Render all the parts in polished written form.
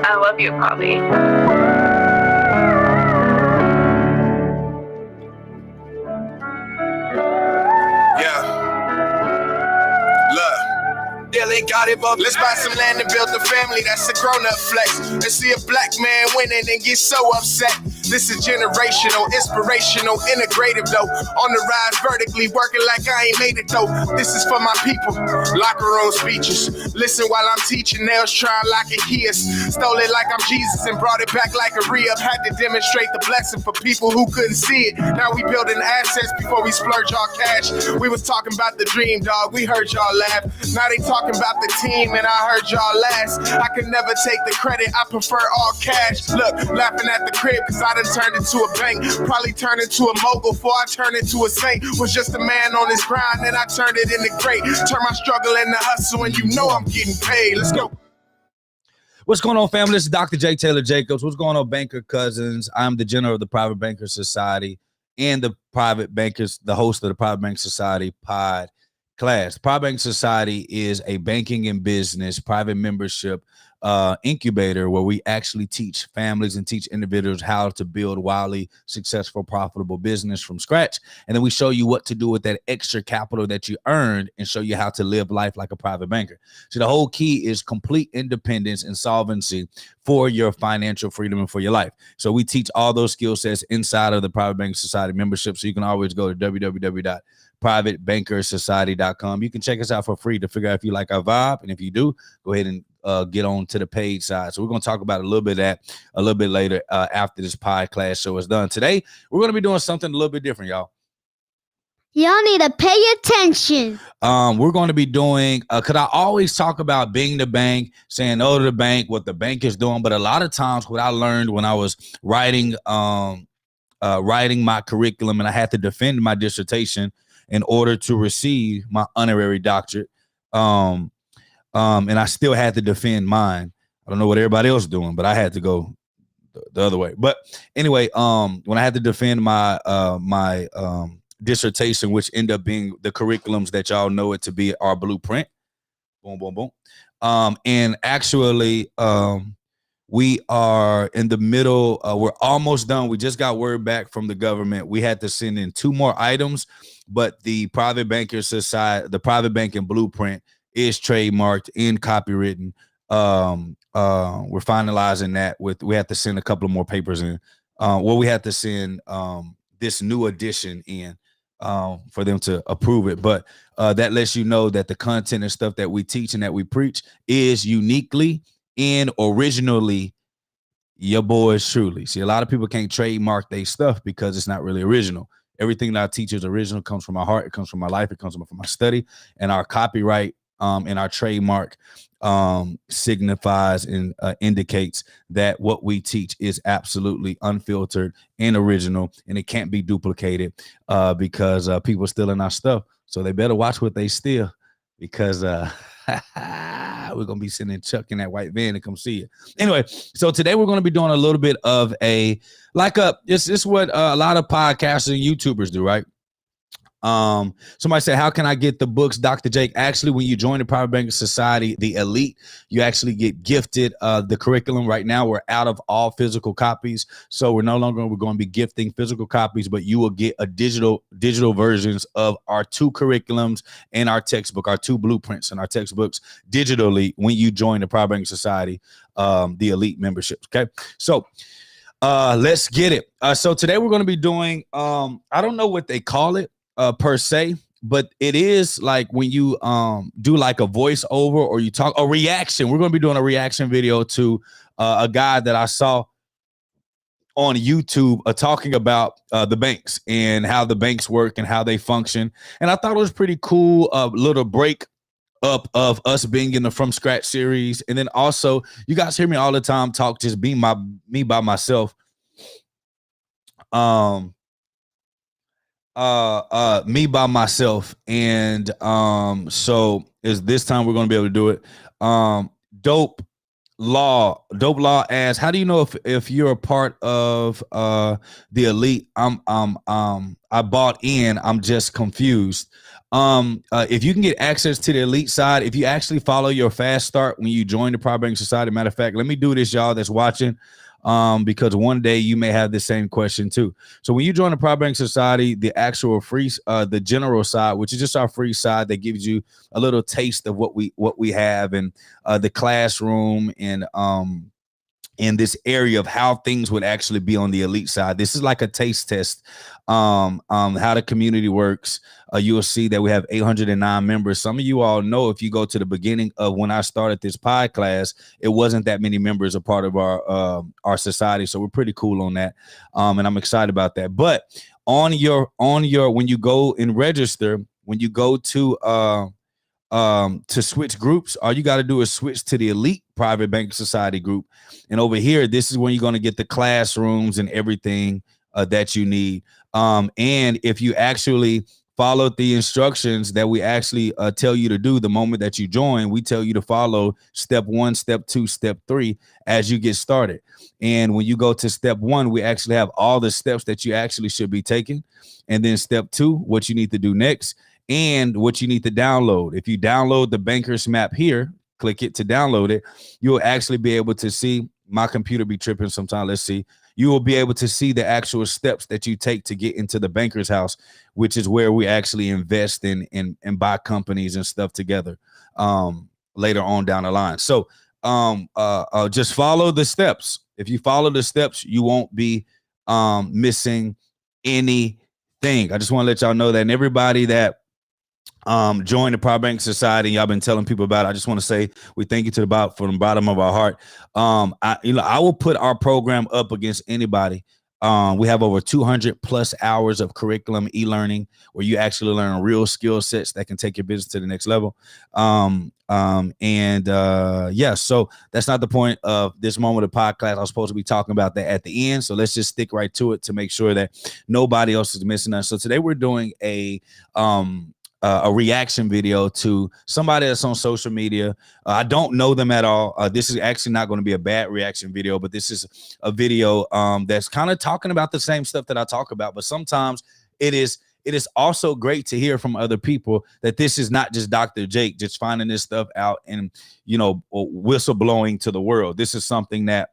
I love you, Poppy. Yeah. Look. Yeah, they got it, but let's buy some land and build a family. That's a grown-up flex. Let's see a black man winning and get so upset. This is generational, inspirational, integrative though. On the rise vertically, working like I ain't made it though. This is for my people. Locker room speeches. Listen while I'm teaching, nails trying like a Kias. Stole it like I'm Jesus and brought it back like a re-up. Had to demonstrate the blessing for people who couldn't see it. Now we building assets before we splurge our cash. We was talking about the dream, dog. We heard y'all laugh. Now they talking about the team and I heard y'all last. I could never take the credit. I prefer all cash. Look, laughing at the crib cause I done turned into a bank. Probably turned into a mogul before I turned into a saint. Was just a man on his grind, then I turned it into great. Turn my struggle into hustle and you know I'm getting paid. Let's go. What's going on, family? This is Dr. J. Tayler Jacobs. What's going on, banker cousins? I'm the general of the Private Banker Society and the host of the Private Banker Society podclass. The Private Banker Society is a banking and business private membership incubator where we actually teach families and teach individuals how to build wildly successful, profitable business from scratch. And then we show you what to do with that extra capital that you earned and show you how to live life like a private banker. So the whole key is complete independence and solvency for your financial freedom and for your life. So we teach all those skill sets inside of the Private Banker Society membership. So you can always go to www.privatebankersociety.com. You can check us out for free to figure out if you like our vibe. And if you do, go ahead and get on to the paid side. So we're going to talk about a little bit of that a little bit later after this podcast show is done. Today, we're going to be doing something a little bit different, y'all. Y'all need to pay attention. We're going to be doing, because I always talk about being the bank, saying no to the bank, what the bank is doing. But a lot of times what I learned when I was writing my curriculum and I had to defend my dissertation in order to receive my honorary doctorate. And I still had to defend mine. I don't know what everybody else is doing, but I had to go the other way. But anyway, when I had to defend my dissertation, which ended up being the curriculums that y'all know it to be our blueprint. Boom, boom, boom. And actually, we are in the middle. We're almost done. We just got word back from the government. We had to send in 2 more items, but the Private Banker Society, the Private Banking Blueprint, is trademarked and copywritten. We're finalizing that. We have to send a couple of more papers in. We have to send this new edition in for them to approve it. But that lets you know that the content and stuff that we teach and that we preach is uniquely and originally your boys truly. See, a lot of people can't trademark their stuff because it's not really original. Everything that I teach is original, comes from my heart, it comes from my life, it comes from my study, and our copyright and our trademark signifies and indicates that what we teach is absolutely unfiltered and original, and it can't be duplicated because people are stealing our stuff. So they better watch what they steal, because we're going to be sending Chuck in that white van to come see it. Anyway, so today we're going to be doing a little bit of this is what a lot of podcasters and YouTubers do, right? Somebody said, how can I get the books, Dr. Jake? Actually, when you join the Private Banker Society, the elite, you actually get gifted the curriculum. Right now, we're out of all physical copies, so we're going to be gifting physical copies, but you will get a digital versions of our 2 curriculums and our textbook, our 2 blueprints and our textbooks digitally when you join the Private Banker Society, the elite memberships. Okay, so let's get it. So today we're going to be doing, I don't know what they call it per se, but it is like when you do like a voiceover or you talk a reaction. We're going to be doing a reaction video to a guy that I saw on YouTube talking about the banks and how the banks work and how they function. And I thought it was pretty cool, a little break up of us being in the From Scratch series. And then also, you guys hear me all the time talk, just me by myself. Me by myself, and so is this time we're going to be able to do it. Dope Law asks, how do you know if you're a part of the elite? I bought in, I'm just confused. If you can get access to the elite side, if you actually follow your fast start when you join the Private Banking Society, matter of fact, let me do this, y'all that's watching, because one day you may have the same question too. So when you join the Private Banking Society, the actual free, the general side, which is just our free side that gives you a little taste of what we have, and the classroom, and in this area of how things would actually be on the elite side. This is like a taste test, how the community works. You will see that we have 809 members. Some of you all know, if you go to the beginning of when I started this podcast, it wasn't that many members a part of our society. So we're pretty cool on that. And I'm excited about that. But on your, when you go and register, when you go to switch groups, all you got to do is switch to the elite Private Banking Society group. And over here, this is when you're going to get the classrooms and everything that you need. And if you actually followed the instructions that we actually tell you to do the moment that you join, we tell you to follow step 1, step 2, step 3 as you get started. And when you go to step 1, we actually have all the steps that you actually should be taking. And then step 2, what you need to do next, and what you need to download. If you download the Bankers Map here, click it to download it, you'll actually be able to see, my computer be tripping sometimes, let's see. You will be able to see the actual steps that you take to get into the banker's house, which is where we actually invest in and buy companies and stuff together later on down the line. So just follow the steps. If you follow the steps, you won't be missing anything. I just want to let y'all know that, and everybody that join the Private Banking Society, y'all been telling people about it, I just want to say we thank you from the bottom of our heart. I will put our program up against anybody. We have over 200 plus hours of curriculum, e-learning, where you actually learn real skill sets that can take your business to the next level. Yeah, so that's not the point of this moment of podcast. I was supposed to be talking about that at the end. So let's just stick right to it to make sure that nobody else is missing us. So today we're doing a reaction video to somebody that's on social media. I don't know them at all. This is actually not going to be a bad reaction video, but this is a video that's kind of talking about the same stuff that I talk about. But sometimes it is also great to hear from other people that this is not just Dr. Jake just finding this stuff out and, whistleblowing to the world. This is something that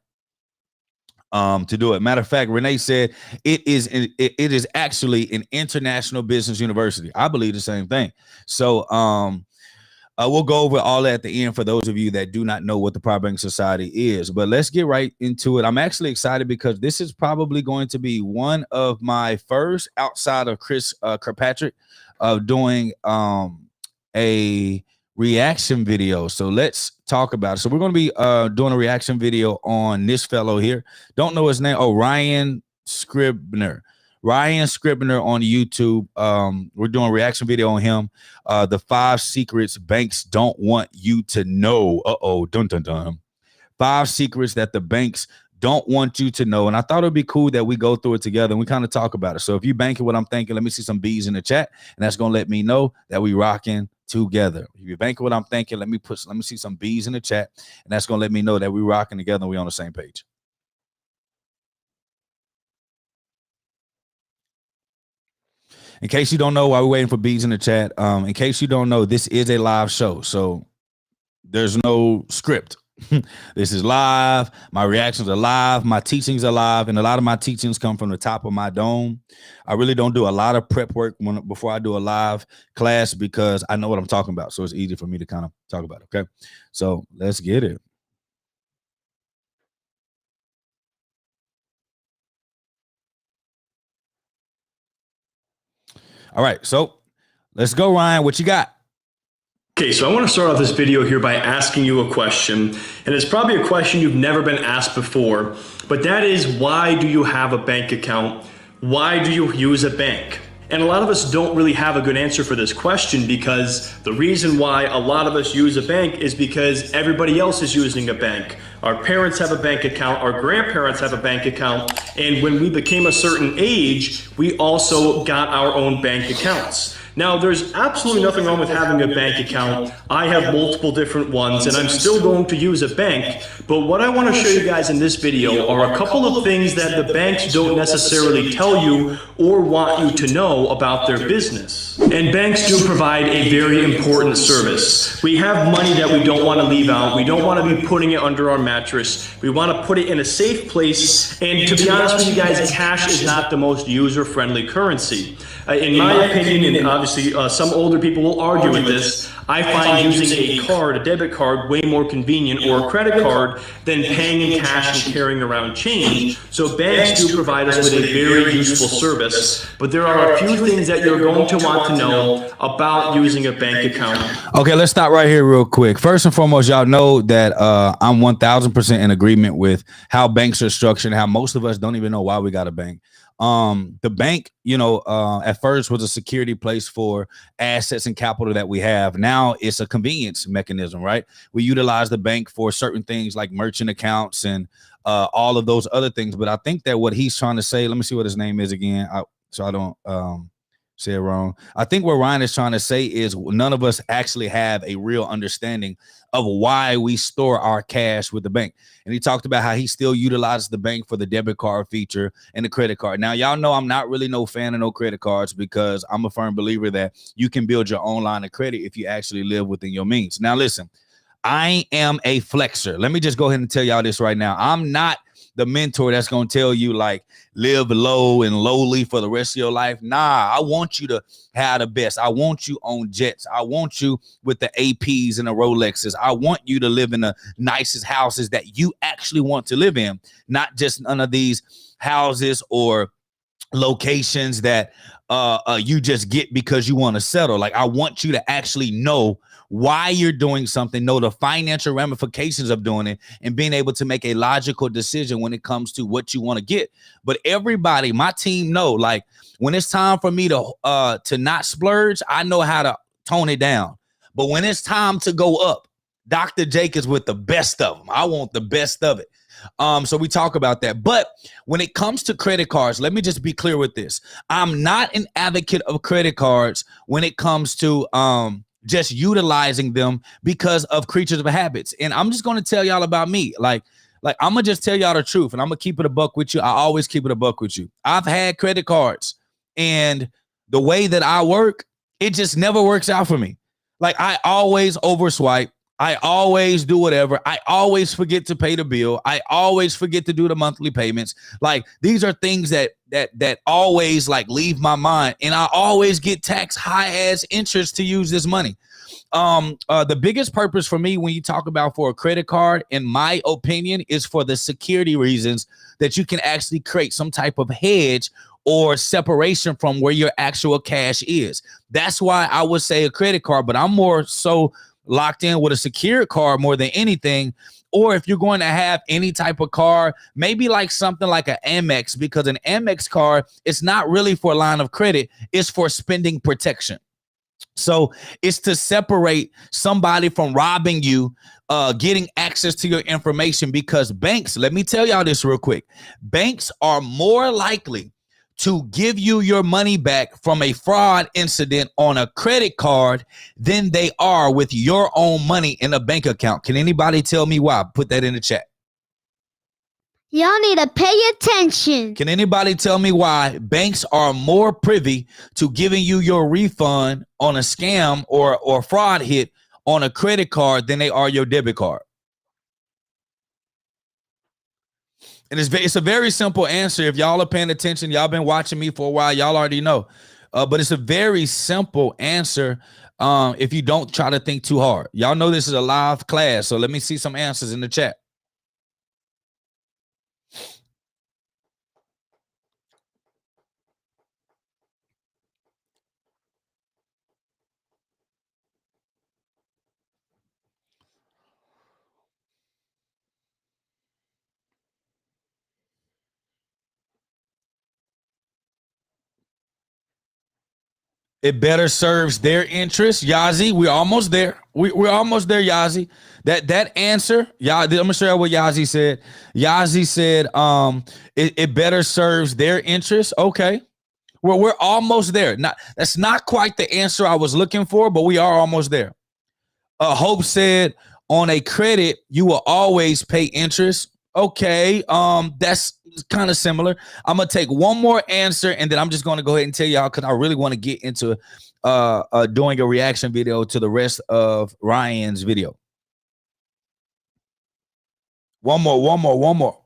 to do it. Matter of fact, Renee said it is actually an international business university. I believe the same thing. So we'll go over all that at the end for those of you that do not know what the Private Banking Society is. But let's get right into it. I'm actually excited because this is probably going to be one of my first, outside of Chris Kirkpatrick, of doing a reaction video. So let's talk about it. So we're going to be doing a reaction video on this fellow here. Don't know his name. Oh, Ryan Scribner on YouTube. We're doing a reaction video on him. The 5 secrets banks don't want you to know. Dun dun dun. 5 secrets that the banks don't want you to know. And I thought it'd be cool that we go through it together and we kind of talk about it. So if you banking what I'm thinking, let me see some B's in the chat, and that's going to let me know that we rocking together. If you're banking what I'm thinking, let me see some B's in the chat, and that's going to let me know that we rocking together and we on the same page. In case you don't know, while we're waiting for B's in the chat, in case you don't know, this is a live show, so there's no script. This is live. My reactions are live. My teachings are live, and a lot of my teachings come from the top of my dome. I really don't do a lot of prep work before I do a live class because I know what I'm talking about, so it's easy for me to kind of talk about it. Okay, so let's get it. All right, so let's go, Ryan. What you got? Okay, so I want to start off this video here by asking you a question, and it's probably a question you've never been asked before, but that is, why do you have a bank account? Why do you use a bank? And a lot of us don't really have a good answer for this question, because the reason why a lot of us use a bank is because everybody else is using a bank. Our parents have a bank account, our grandparents have a bank account, and when we became a certain age, we also got our own bank accounts. Now, there's absolutely nothing wrong with having a bank account. I have multiple different ones, and I'm still going to use a bank. But what I want to show you guys in this video are a couple of things that the banks don't necessarily tell you or want you to know about their business. And banks do provide a very important service. We have money that we don't want to leave out. We don't want to be putting it under our mattress. We want to put it in a safe place. And to be honest with you guys, cash is not the most user-friendly currency. In my opinion, and obviously some older people will argue with this, I find using a card, a debit card, way more convenient, or a credit card, than paying in cash and carrying around change. So banks do provide us with a very useful service, but there are a few things that you're going to want to know about using a bank account. Okay, let's stop right here real quick. First and foremost, y'all know that I'm 1000% in agreement with how banks are structured and how most of us don't even know why we got a bank. The bank, at first was a security place for assets and capital that we have. Now it's a convenience mechanism, right? We utilize the bank for certain things like merchant accounts and all of those other things. But I think that what he's trying to say, let me see what his name is again, so I don't say it wrong. I think what Ryan is trying to say is none of us actually have a real understanding of why we store our cash with the bank. And he talked about how he still utilizes the bank for the debit card feature and the credit card. Now, y'all know I'm not really no fan of no credit cards because I'm a firm believer that you can build your own line of credit if you actually live within your means. Now, listen, I am a flexer. Let me just go ahead and tell y'all this right now. I'm not the mentor that's going to tell you like live low and lowly for the rest of your life. Nah, I want you to have the best. I want you on jets. I want you with the APs and the Rolexes. I want you to live in the nicest houses that you actually want to live in, not just none of these houses or locations that you just get because you want to settle. Like I want you to actually know why you're doing something, know the financial ramifications of doing it, and being able to make a logical decision when it comes to what you want to get. But everybody, my team know, like when it's time for me to not splurge, I know how to tone it down. But when it's time to go up, Dr. Jacobs with the best of them. I want the best of it. So we talk about that. But when it comes to credit cards, let me just be clear with this. I'm not an advocate of credit cards when it comes to just utilizing them because of creatures of habits. And I'm just going to tell y'all about me. Like I'm going to just tell y'all the truth, and I'm going to keep it a buck with you. I always keep it a buck with you. I've had credit cards, and the way that I work, it just never works out for me. Like I always overswipe. I always do whatever. I always forget to pay the bill. I always forget to do the monthly payments. Like these are things that always like leave my mind, and I always get taxed high ass interest to use this money. The biggest purpose for me when you talk about for a credit card, in my opinion, is for the security reasons that you can actually create some type of hedge or separation from where your actual cash is. That's why I would say a credit card, but I'm more so locked in with a secured card more than anything. Or if you're going to have any type of card, maybe like something like an Amex, because an Amex card is not really for a line of credit. It's for spending protection. So it's to separate somebody from robbing you, getting access to your information, because banks, let me tell y'all this real quick. Banks are more likely to give you your money back from a fraud incident on a credit card than they are with your own money in a bank account. Can anybody tell me why? Put that in the chat. Y'all need to pay attention. Can anybody tell me why banks are more privy to giving you your refund on a scam or fraud hit on a credit card than they are your debit card? And it's a very simple answer. If y'all are paying attention, y'all been watching me for a while, y'all already know. But it's a very simple answer if you don't try to think too hard. Y'all know this is a live class, so let me see some answers in the chat. It better serves their interest. Yazi, we're almost there. We're almost there, Yazi. That answer, I'm gonna show you what Yazi said. Yazi said, it better serves their interest. Okay, We're almost there. That's not quite the answer I was looking for, but we are almost there. Hope said on a credit, you will always pay interest. Okay, that's kind of similar. I'm gonna take one more answer, and then I'm just gonna go ahead and tell y'all because I really want to get into doing a reaction video to the rest of Ryan's video. One more.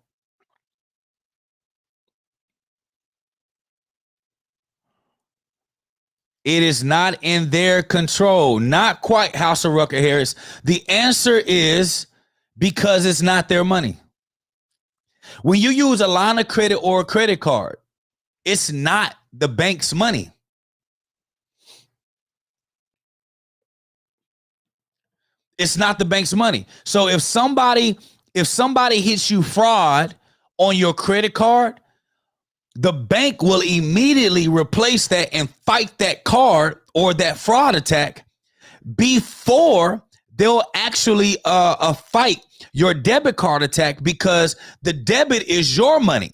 It is not in their control. Not quite, House of Rucker Harris. The answer is because it's not their money. When you use a line of credit or a credit card, it's not the bank's money. It's not the bank's money. So if somebody hits you fraud on your credit card, the bank will immediately replace that and fight that card or that fraud attack before they'll actually fight your debit card attack, because the debit is your money.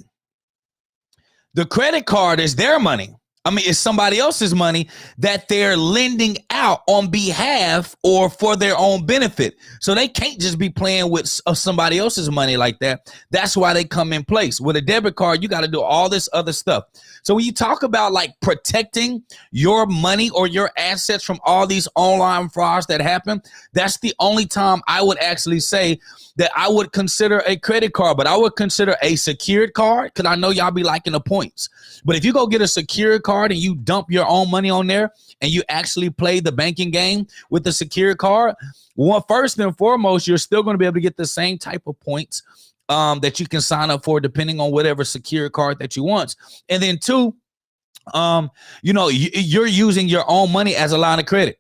The credit card is their money. I mean, it's somebody else's money that they're lending out on behalf or for their own benefit. So they can't just be playing with somebody else's money like that. That's why they come in place. With a debit card, you got to do all this other stuff. So when you talk about like protecting your money or your assets from all these online frauds that happen, that's the only time I would actually say that I would consider a credit card, but I would consider a secured card, because I know y'all be liking the points. But if you go get a secured card and you dump your own money on there and you actually play the banking game with the secured card, well, first and foremost, you're still going to be able to get the same type of points that you can sign up for depending on whatever secured card that you want. And then two, you're using your own money as a line of credit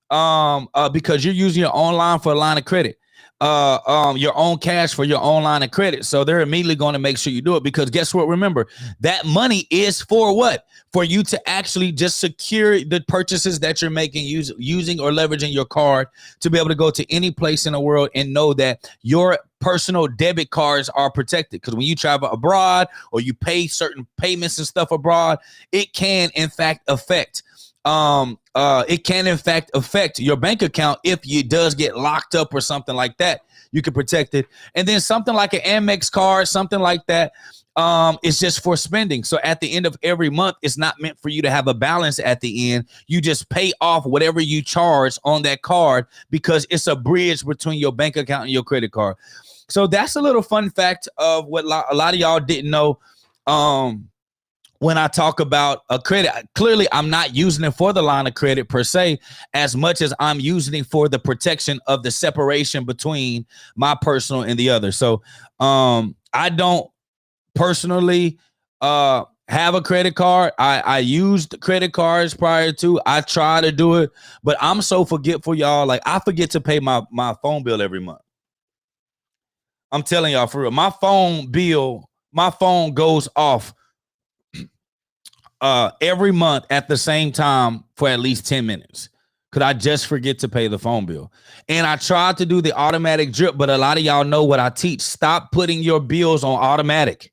because you're using your own line for a line of credit. Your own cash for your own line of credit. So they're immediately going to make sure you do it, because guess what? Remember, that money is for what? For you to actually just secure the purchases that you're making using or leveraging your card to be able to go to any place in the world and know that your personal debit cards are protected. Because when you travel abroad or you pay certain payments and stuff abroad, it can in fact affect your bank account if it does get locked up or something like that. You can protect it. And then something like an Amex card, something like that, is just for spending. So at the end of every month, it's not meant for you to have a balance at the end. You just pay off whatever you charge on that card, because it's a bridge between your bank account and your credit card. So that's a little fun fact of what a lot of y'all didn't know. When I talk about a credit, clearly I'm not using it for the line of credit per se, as much as I'm using it for the protection of the separation between my personal and the other. So I don't personally have a credit card. I used credit cards prior to. I try to do it, but I'm so forgetful, y'all. Like, I forget to pay my phone bill every month. I'm telling y'all, for real. My phone goes off every month at the same time for at least 10 minutes. Could I just forget to pay the phone bill? And I tried to do the automatic drip, but a lot of y'all know what I teach. Stop putting your bills on automatic.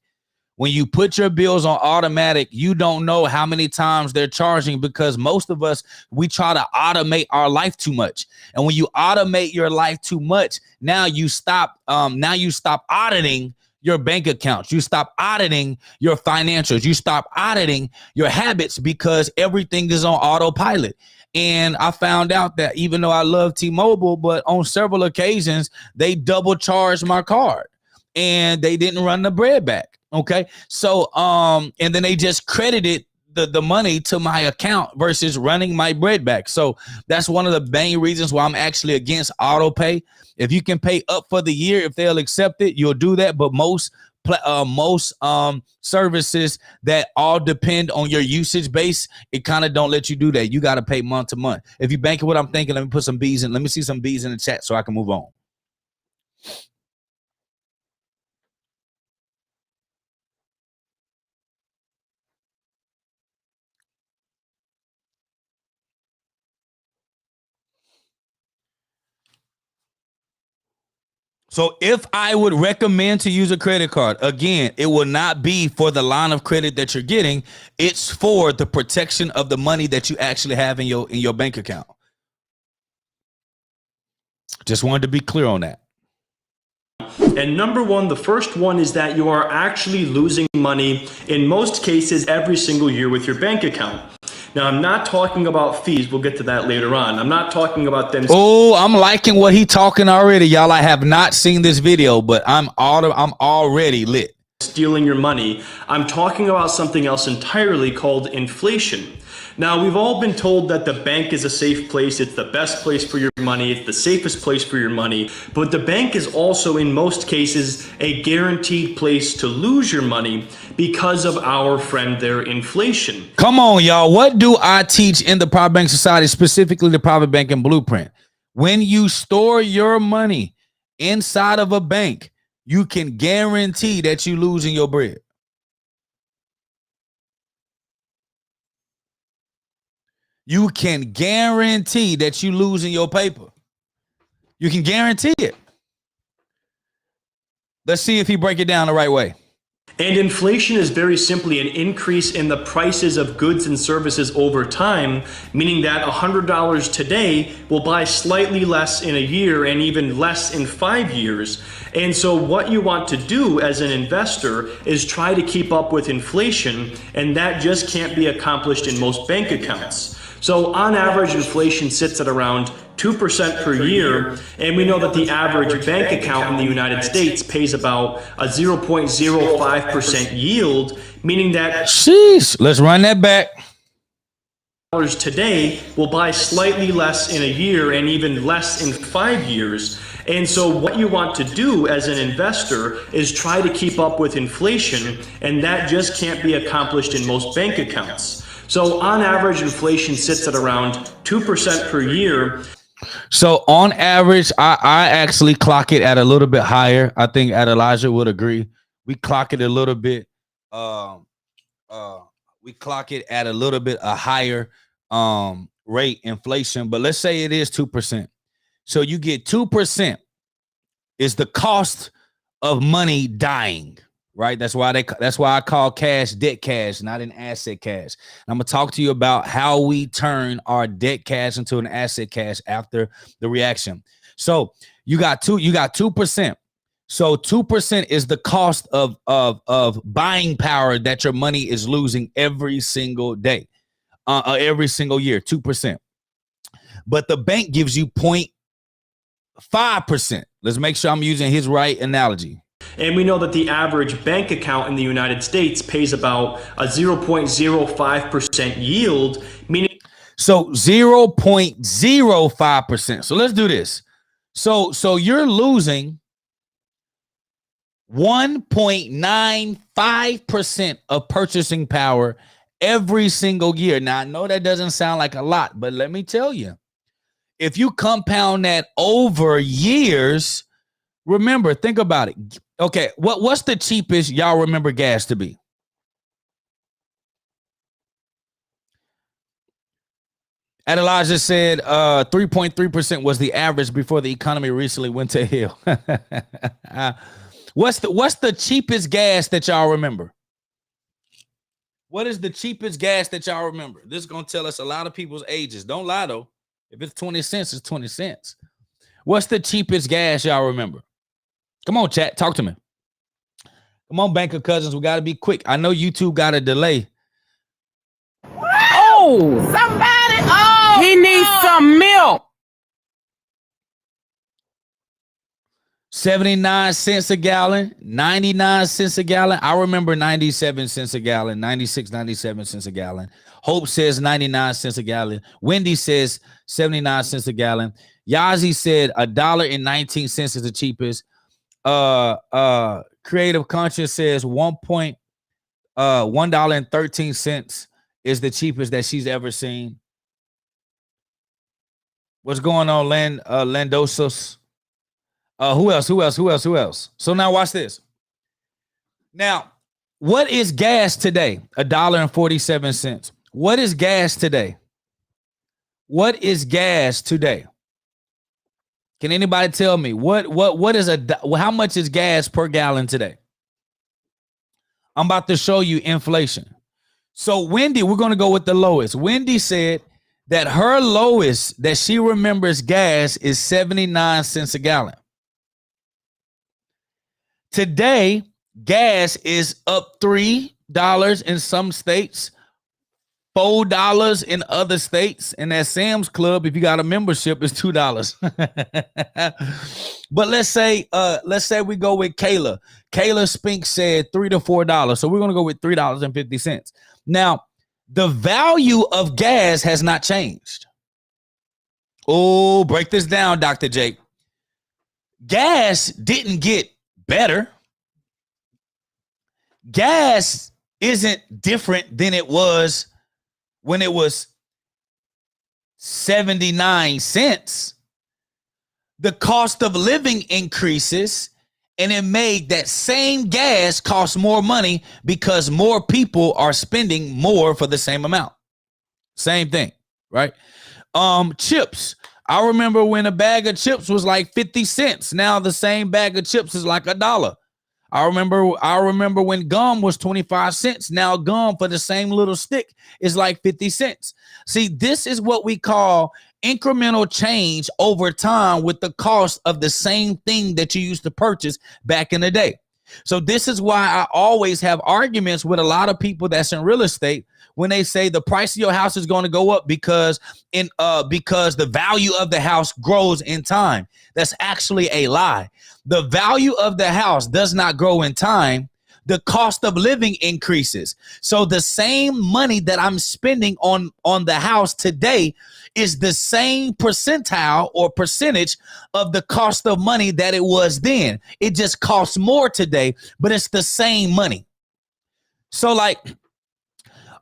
When you put your bills on automatic, you don't know how many times they're charging, because most of us, we try to automate our life too much. And when you automate your life too much, now you stop auditing your bank accounts. You stop auditing your financials. You stop auditing your habits, because everything is on autopilot. And I found out that even though I love T-Mobile, but on several occasions, they double charged my card and they didn't run the bread back. Okay. So, and then they just credited the money to my account versus running my bread back. So that's one of the main reasons why I'm actually against auto pay. If you can pay up for the year, if they'll accept it, you'll do that. But most services that all depend on your usage base, it kind of don't let you do that. You got to pay month to month. If you bank what I'm thinking, let me put some B's in. Let me see some B's in the chat so I can move on. So if I would recommend to use a credit card, again, it will not be for the line of credit that you're getting. It's for the protection of the money that you actually have in your bank account. Just wanted to be clear on that. And number one, the first one is that you are actually losing money in most cases every single year with your bank account. Now, I'm not talking about fees. We'll get to that later on. I'm not talking about them. Oh, I'm liking what he talking already, y'all. I have not seen this video, but I'm already lit. Stealing your money. I'm talking about something else entirely called inflation. Now, we've all been told that the bank is a safe place. It's the best place for your money. It's the safest place for your money. But the bank is also, in most cases, a guaranteed place to lose your money because of our friend there, inflation. Come on, y'all. What do I teach in the Private Bank Society, specifically the Private Banking Blueprint? When you store your money inside of a bank, you can guarantee that you losing your bread. You can guarantee that you losing your paper. You can guarantee it. Let's see if he break it down the right way. And inflation is very simply an increase in the prices of goods and services over time, meaning that $100 today will buy slightly less in a year and even less in 5 years. And so what you want to do as an investor is try to keep up with inflation, and that just can't be accomplished in most bank accounts. So on average, inflation sits at around 2% per year, and we know that the average bank account in the United States pays about a 0.05% yield, meaning that sheesh, let's run that back. Today will buy slightly less in a year and even less in 5 years. And so what you want to do as an investor is try to keep up with inflation, and that just can't be accomplished in most bank accounts. So on average, inflation sits at around 2% per year. So on average, I actually clock it at a little bit higher. I think Elijah would agree. We clock it a little bit. We clock it at a little bit a higher rate inflation, but let's say it is 2%. So you get 2% is the cost of money dying. Right. That's why I call cash debt cash, not an asset cash. And I'm going to talk to you about how we turn our debt cash into an asset cash after the reaction. So you got 2%. So 2% is the cost of buying power that your money is losing every single day, every single year, 2%. But the bank gives you 0.5%. Let's make sure I'm using his right analogy. And we know that the average bank account in the United States pays about a 0.05% yield, meaning so 0.05%. So let's do this. So you're losing 1.95% of purchasing power every single year. Now, I know that doesn't sound like a lot, but let me tell you, if you compound that over years, remember, think about it. Okay, what's the cheapest y'all remember gas to be? Elijah said 3.3% was the average before the economy recently went to hell. What's the cheapest gas that y'all remember? What is the cheapest gas that y'all remember? This is going to tell us a lot of people's ages. Don't lie, though. If it's 20 cents, it's 20 cents. What's the cheapest gas y'all remember? Come on, chat. Talk to me. Come on, Banker Cousins. We got to be quick. I know YouTube got a delay. Oh, somebody. Oh, he needs some milk. 79 cents a gallon, 99 cents a gallon. I remember 97 cents a gallon, 96, 97 cents a gallon. Hope says 99 cents a gallon. Wendy says 79 cents a gallon. Yazi said $1.19 is the cheapest. Creative Conscious says $1.13 is the cheapest that she's ever seen. What's going on, Landosos? Who else? So now watch this. Now, what is gas today? $1.47. What is gas today? What is gas today? Can anybody tell me what is how much is gas per gallon today? I'm about to show you inflation. So Wendy, we're going to go with the lowest. Wendy said that her lowest that she remembers gas is 79 cents a gallon. Today, gas is up $3 in some states, $4 in other states, and at Sam's Club, if you got a membership, it's $2. But let's say we go with Kayla. Kayla Spink said $3 to $4, so we're gonna go with $3.50. Now, the value of gas has not changed. Oh, break this down, Dr. Jake. Gas didn't get better. Gas isn't different than it was when it was 79 cents. The cost of living increases, and it made that same gas cost more money because more people are spending more for the same amount. Same thing, right? Chips. I remember when a bag of chips was like 50 cents. Now the same bag of chips is like $1. I remember when gum was 25 cents. Now gum for the same little stick is like 50 cents. See, this is what we call incremental change over time with the cost of the same thing that you used to purchase back in the day. So this is why I always have arguments with a lot of people that's in real estate when they say the price of your house is going to go up because the value of the house grows in time. That's actually a lie. The value of the house does not grow in time. The cost of living increases. So the same money that I'm spending on the house today is the same percentile or percentage of the cost of money that it was then. It just costs more today, but it's the same money. So like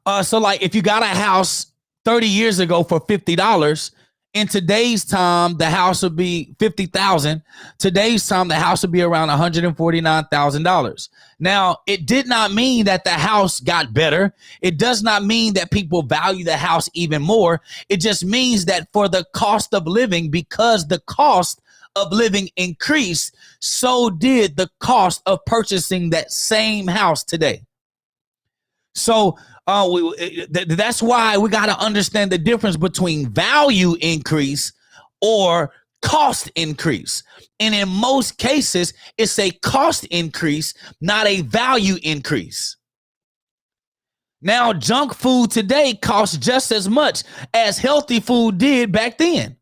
if you got a house 30 years ago for $50, in today's time, the house would be $50,000. Today's time, the house would be around $149,000. Now, it did not mean that the house got better. It does not mean that people value the house even more. It just means that for the cost of living, because the cost of living increased, so did the cost of purchasing that same house today. So that's why we got to understand the difference between value increase or cost increase. And in most cases, it's a cost increase, not a value increase. Now, junk food today costs just as much as healthy food did back then.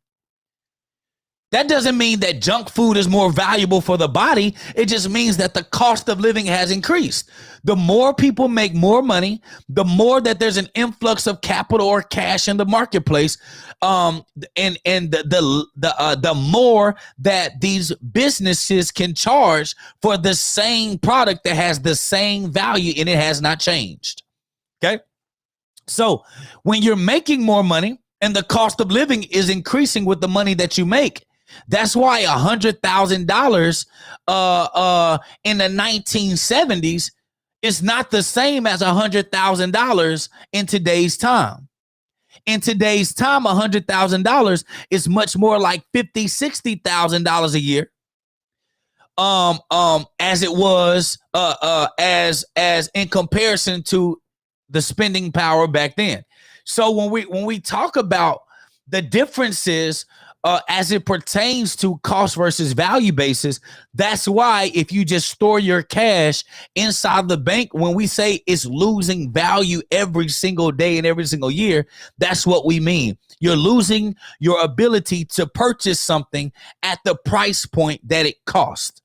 That doesn't mean that junk food is more valuable for the body. It just means that the cost of living has increased. The more people make more money, the more that there's an influx of capital or cash in the marketplace, and the more that these businesses can charge for the same product that has the same value and it has not changed. Okay, so when you're making more money and the cost of living is increasing with the money that you make, that's why $100,000 in the 1970s is not the same as $100,000 in today's time. In today's time, $100,000 is much more like $50,000, $60,000 a year. As it was as in comparison to the spending power back then. So when we talk about the differences as it pertains to cost versus value basis, that's why if you just store your cash inside the bank, when we say it's losing value every single day and every single year, that's what we mean. You're losing your ability to purchase something at the price point that it cost.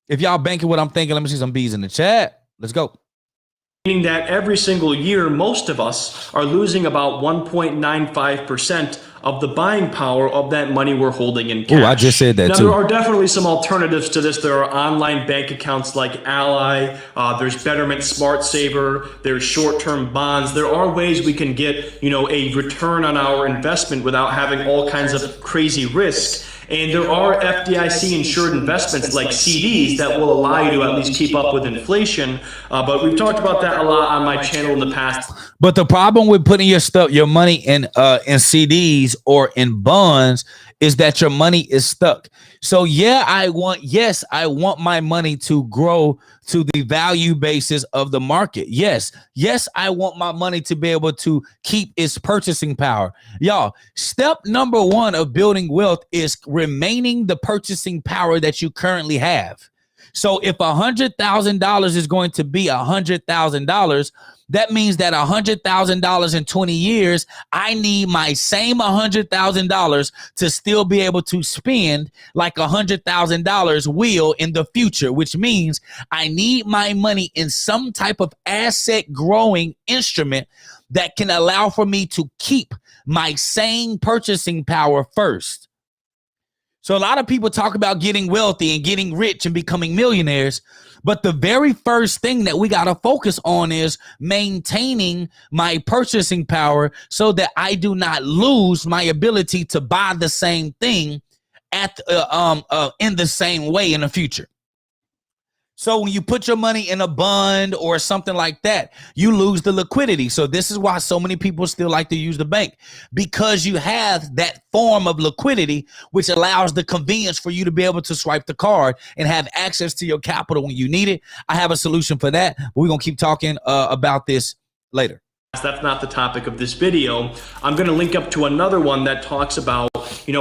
If y'all banking what I'm thinking, let me see some B's in the chat. Let's go. Meaning that every single year, most of us are losing about 1.95% of the buying power of that money we're holding in cash. Oh, I just said that now, too. There are definitely some alternatives to this. There are online bank accounts like Ally. There's Betterment Smart Saver. There's short-term bonds. There are ways we can get, a return on our investment without having all kinds of crazy risk. And there are FDIC insured investments like CDs that will allow you to at least keep up with inflation. But we've talked about that a lot on my channel in the past. But the problem with putting your money in CDs or in bonds is that your money is stuck. So yeah, I want my money to grow to the value basis of the market. Yes, I want my money to be able to keep its purchasing power. Y'all, step number one of building wealth is remaining the purchasing power that you currently have. So if $100,000 is going to be $100,000, that means that $100,000 in 20 years, I need my same $100,000 to still be able to spend like $100,000 will in the future, which means I need my money in some type of asset growing instrument that can allow for me to keep my same purchasing power first. So a lot of people talk about getting wealthy and getting rich and becoming millionaires, but the very first thing that we got to focus on is maintaining my purchasing power so that I do not lose my ability to buy the same thing at in the same way in the future. So when you put your money in a bond or something like that, you lose the liquidity. So this is why so many people still like to use the bank, because you have that form of liquidity, which allows the convenience for you to be able to swipe the card and have access to your capital when you need it. I have a solution for that, but we're going to keep talking about this later. That's not the topic of this video. I'm going to link up to another one that talks about,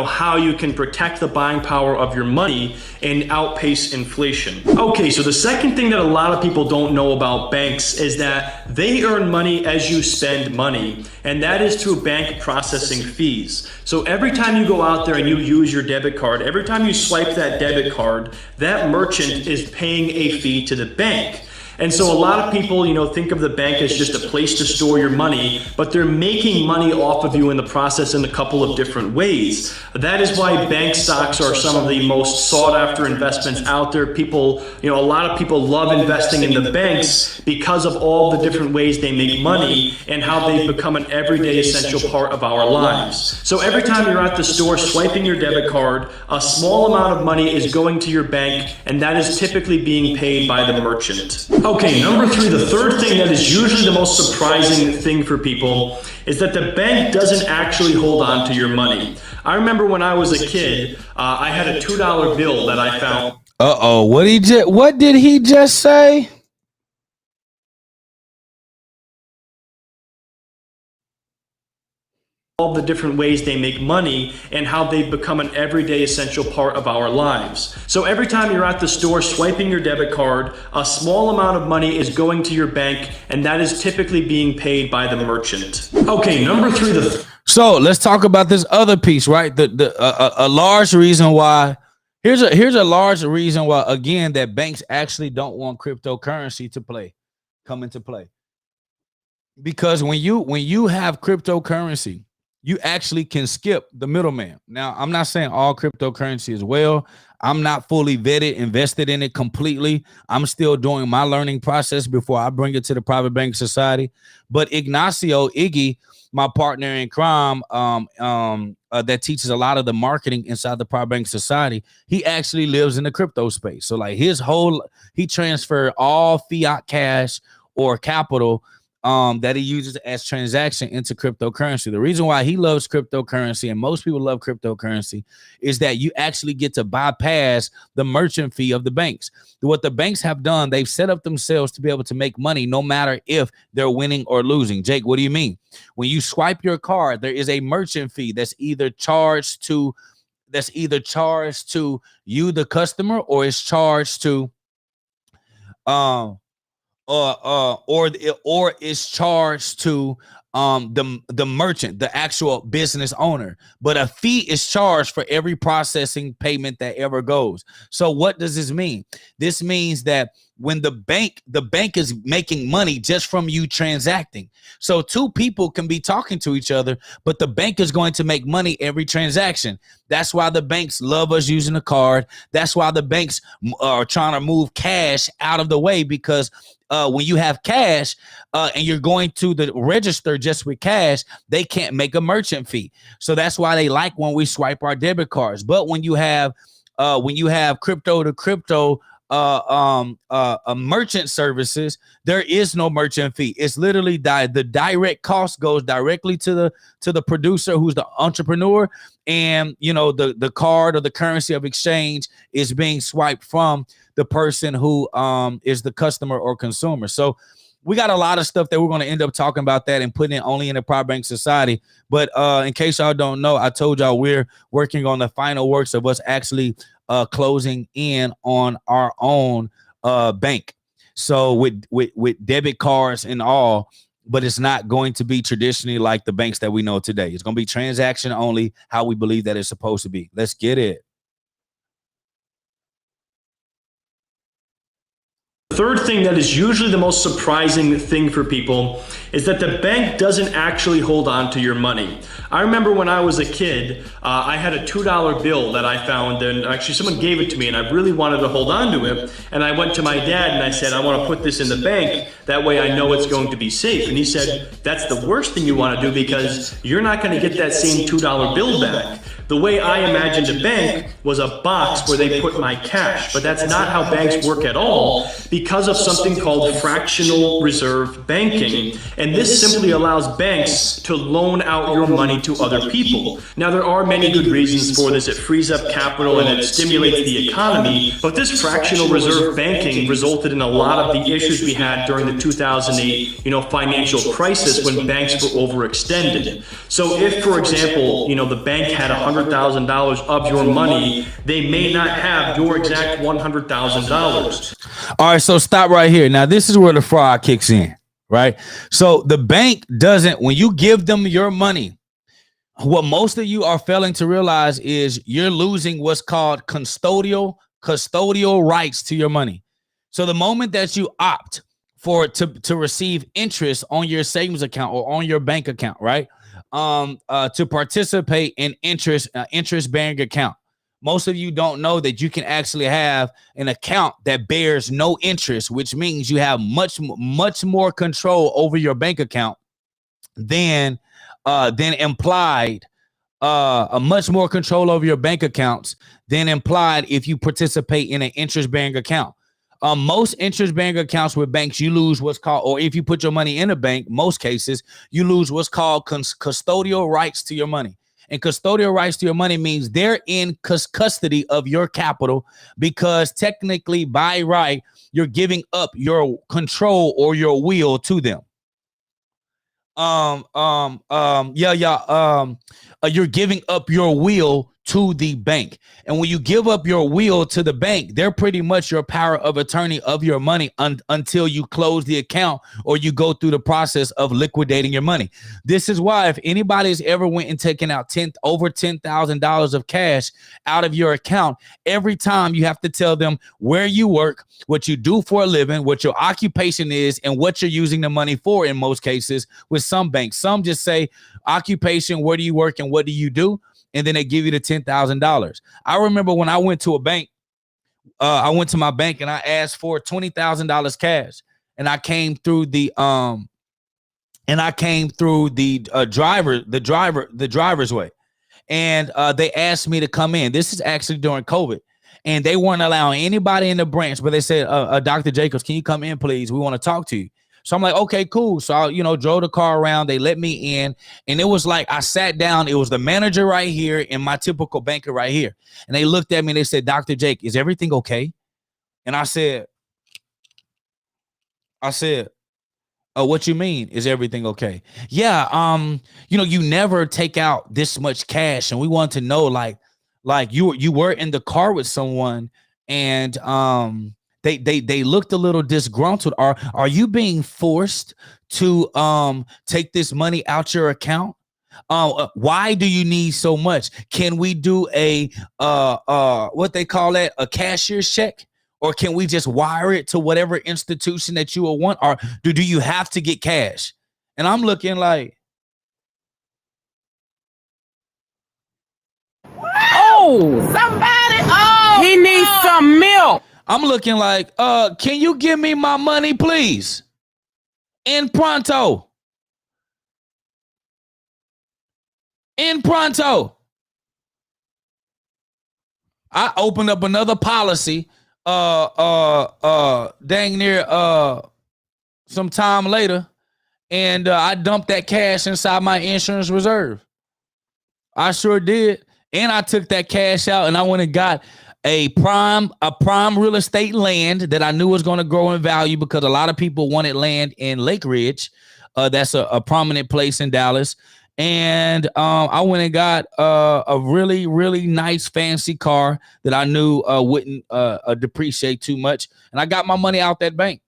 how you can protect the buying power of your money and outpace inflation. Okay, so the second thing that a lot of people don't know about banks is that they earn money as you spend money, and that is through bank processing fees. So every time you go out there and you use your debit card, every time you swipe that debit card, that merchant is paying a fee to the bank. And so a lot of people, think of the bank as just a place to store your money, but they're making money off of you in the process in a couple of different ways. That is why bank stocks are some of the most sought after investments out there. People, a lot of people love investing in the banks because of all the different ways they make money and how they've become an everyday essential part of our lives. So every time you're at the store swiping your debit card, a small amount of money is going to your bank, and that is typically being paid by the merchant. Okay, number three, the third thing that is usually the most surprising thing for people is that the bank doesn't actually hold on to your money. I remember when I was a kid, I had a $2 bill that I found. What did he just say? All the different ways they make money and how they've become an everyday essential part of our lives. So every time you're at the store swiping your debit card, a small amount of money is going to your bank, and that is typically being paid by the merchant. Okay, number three. So let's talk about this other piece, right? A large reason why. Here's a large reason why, again, that banks actually don't want cryptocurrency to come into play. Because when you have cryptocurrency, you actually can skip the middleman. Now, I'm not saying all cryptocurrency is well. I'm not fully vetted, invested in it completely. I'm still doing my learning process before I bring it to the Private Banking Society. But Iggy, my partner in crime, that teaches a lot of the marketing inside the Private Banking Society, he actually lives in the crypto space. So like he transferred all fiat cash or capital that he uses as transaction into cryptocurrency. The reason why he loves cryptocurrency, and most people love cryptocurrency, is that you actually get to bypass the merchant fee of the banks. What the banks have done, they've set up themselves to be able to make money no matter if they're winning or losing. Jake, what do you mean? When you swipe your card, there is a merchant fee that's either charged to you, the customer, or it's charged to or is charged to the merchant, the actual business owner. But a fee is charged for every processing payment that ever goes. So what does this mean? This means that when the bank is making money just from you transacting. So two people can be talking to each other, but the bank is going to make money every transaction. That's why the banks love us using the card. That's why the banks are trying to move cash out of the way, because when you have cash and you're going to the register just with cash, they can't make a merchant fee. So that's why they like when we swipe our debit cards. But when you have crypto to crypto merchant services, there is no merchant fee. It's literally the direct cost goes directly to the producer, who's the entrepreneur, and the card or the currency of exchange is being swiped from the person who is the customer or consumer. So we got a lot of stuff that we're going to end up talking about that and putting it only in the Private Bank Society. But in case y'all don't know, I told y'all we're working on the final works of us actually closing in on our own bank. So with debit cards and all, but it's not going to be traditionally like the banks that we know today. It's going to be transaction only, how we believe that it's supposed to be. Let's get it. Third thing that is usually the most surprising thing for people is that the bank doesn't actually hold on to your money. I remember when I was a kid, I had a $2 bill that I found, and actually someone gave it to me and I really wanted to hold on to it. And I went to my dad and I said, I want to put this in the bank. That way I know it's going to be safe. And he said, that's the worst thing you want to do because you're not going to get that same $2 bill back. The way I imagined a bank was a box where they put my cash, but that's not how banks work at all because of something called fractional reserve banking. And this simply allows banks to loan out your money to other people. Now, there are many good reasons for this. It frees up capital and it stimulates the economy, but this fractional reserve banking resulted in a lot of the issues we had during the 2008, financial crisis when banks were overextended. So if, for example, the bank had $100,000 of your money, they may not have your exact $100,000. All right, so stop right here. Now, this is where the fraud kicks in, right? So the bank doesn't, when you give them your money, what most of you are failing to realize is you're losing what's called custodial rights to your money. So the moment that you opt for to receive interest on your savings account or on your bank account, right? To participate in interest-bearing account. Most of you don't know that you can actually have an account that bears no interest, which means you have much more control over your bank account than implied. Much more control over your bank accounts than implied if you participate in an interest-bearing account. Most interest-bearing accounts with banks, you lose what's called, or if you put your money in a bank, most cases, you lose what's called custodial rights to your money. And custodial rights to your money means they're in custody of your capital because technically, by right, you're giving up your control or your will to them. You're giving up your will to the bank. And when you give up your will to the bank, they're pretty much your power of attorney of your money until you close the account or you go through the process of liquidating your money. This is why if anybody's ever went and taken out over $10,000 of cash out of your account, every time you have to tell them where you work, what you do for a living, what your occupation is, and what you're using the money for in most cases with some banks. Some just say occupation, where do you work and what do you do? And then they give you the $10,000. I remember when I went to a bank, I went to my bank and I asked for $20,000 cash, and I came through the driver's way, and they asked me to come in. This is actually during COVID, and they weren't allowing anybody in the branch, but they said, Dr. Jacobs, can you come in, please? We want to talk to you. So I'm like, okay, cool. So I, drove the car around. They let me in, and it was like I sat down. It was the manager right here and my typical banker right here. And they looked at me and they said, Dr. Jake, is everything okay? And I said, what you mean? Is everything okay? Yeah. You never take out this much cash, and we want to know, like you were in the car with someone, and They looked a little disgruntled. Are you being forced to take this money out your account? Why do you need so much? Can we do a what they call that, a cashier's check? Or can we just wire it to whatever institution that you will want? Or do you have to get cash? And I'm looking like, oh, somebody, he needs some milk. I'm looking like, can you give me my money, please? In pronto. In pronto. I opened up another policy dang near some time later, and I dumped that cash inside my insurance reserve. I sure did. And I took that cash out and I went and got a prime real estate land that I knew was going to grow in value because a lot of people wanted land in Lake Ridge. That's a prominent place in Dallas. And I went and got a really, really nice fancy car that I knew wouldn't depreciate too much. And I got my money out that bank.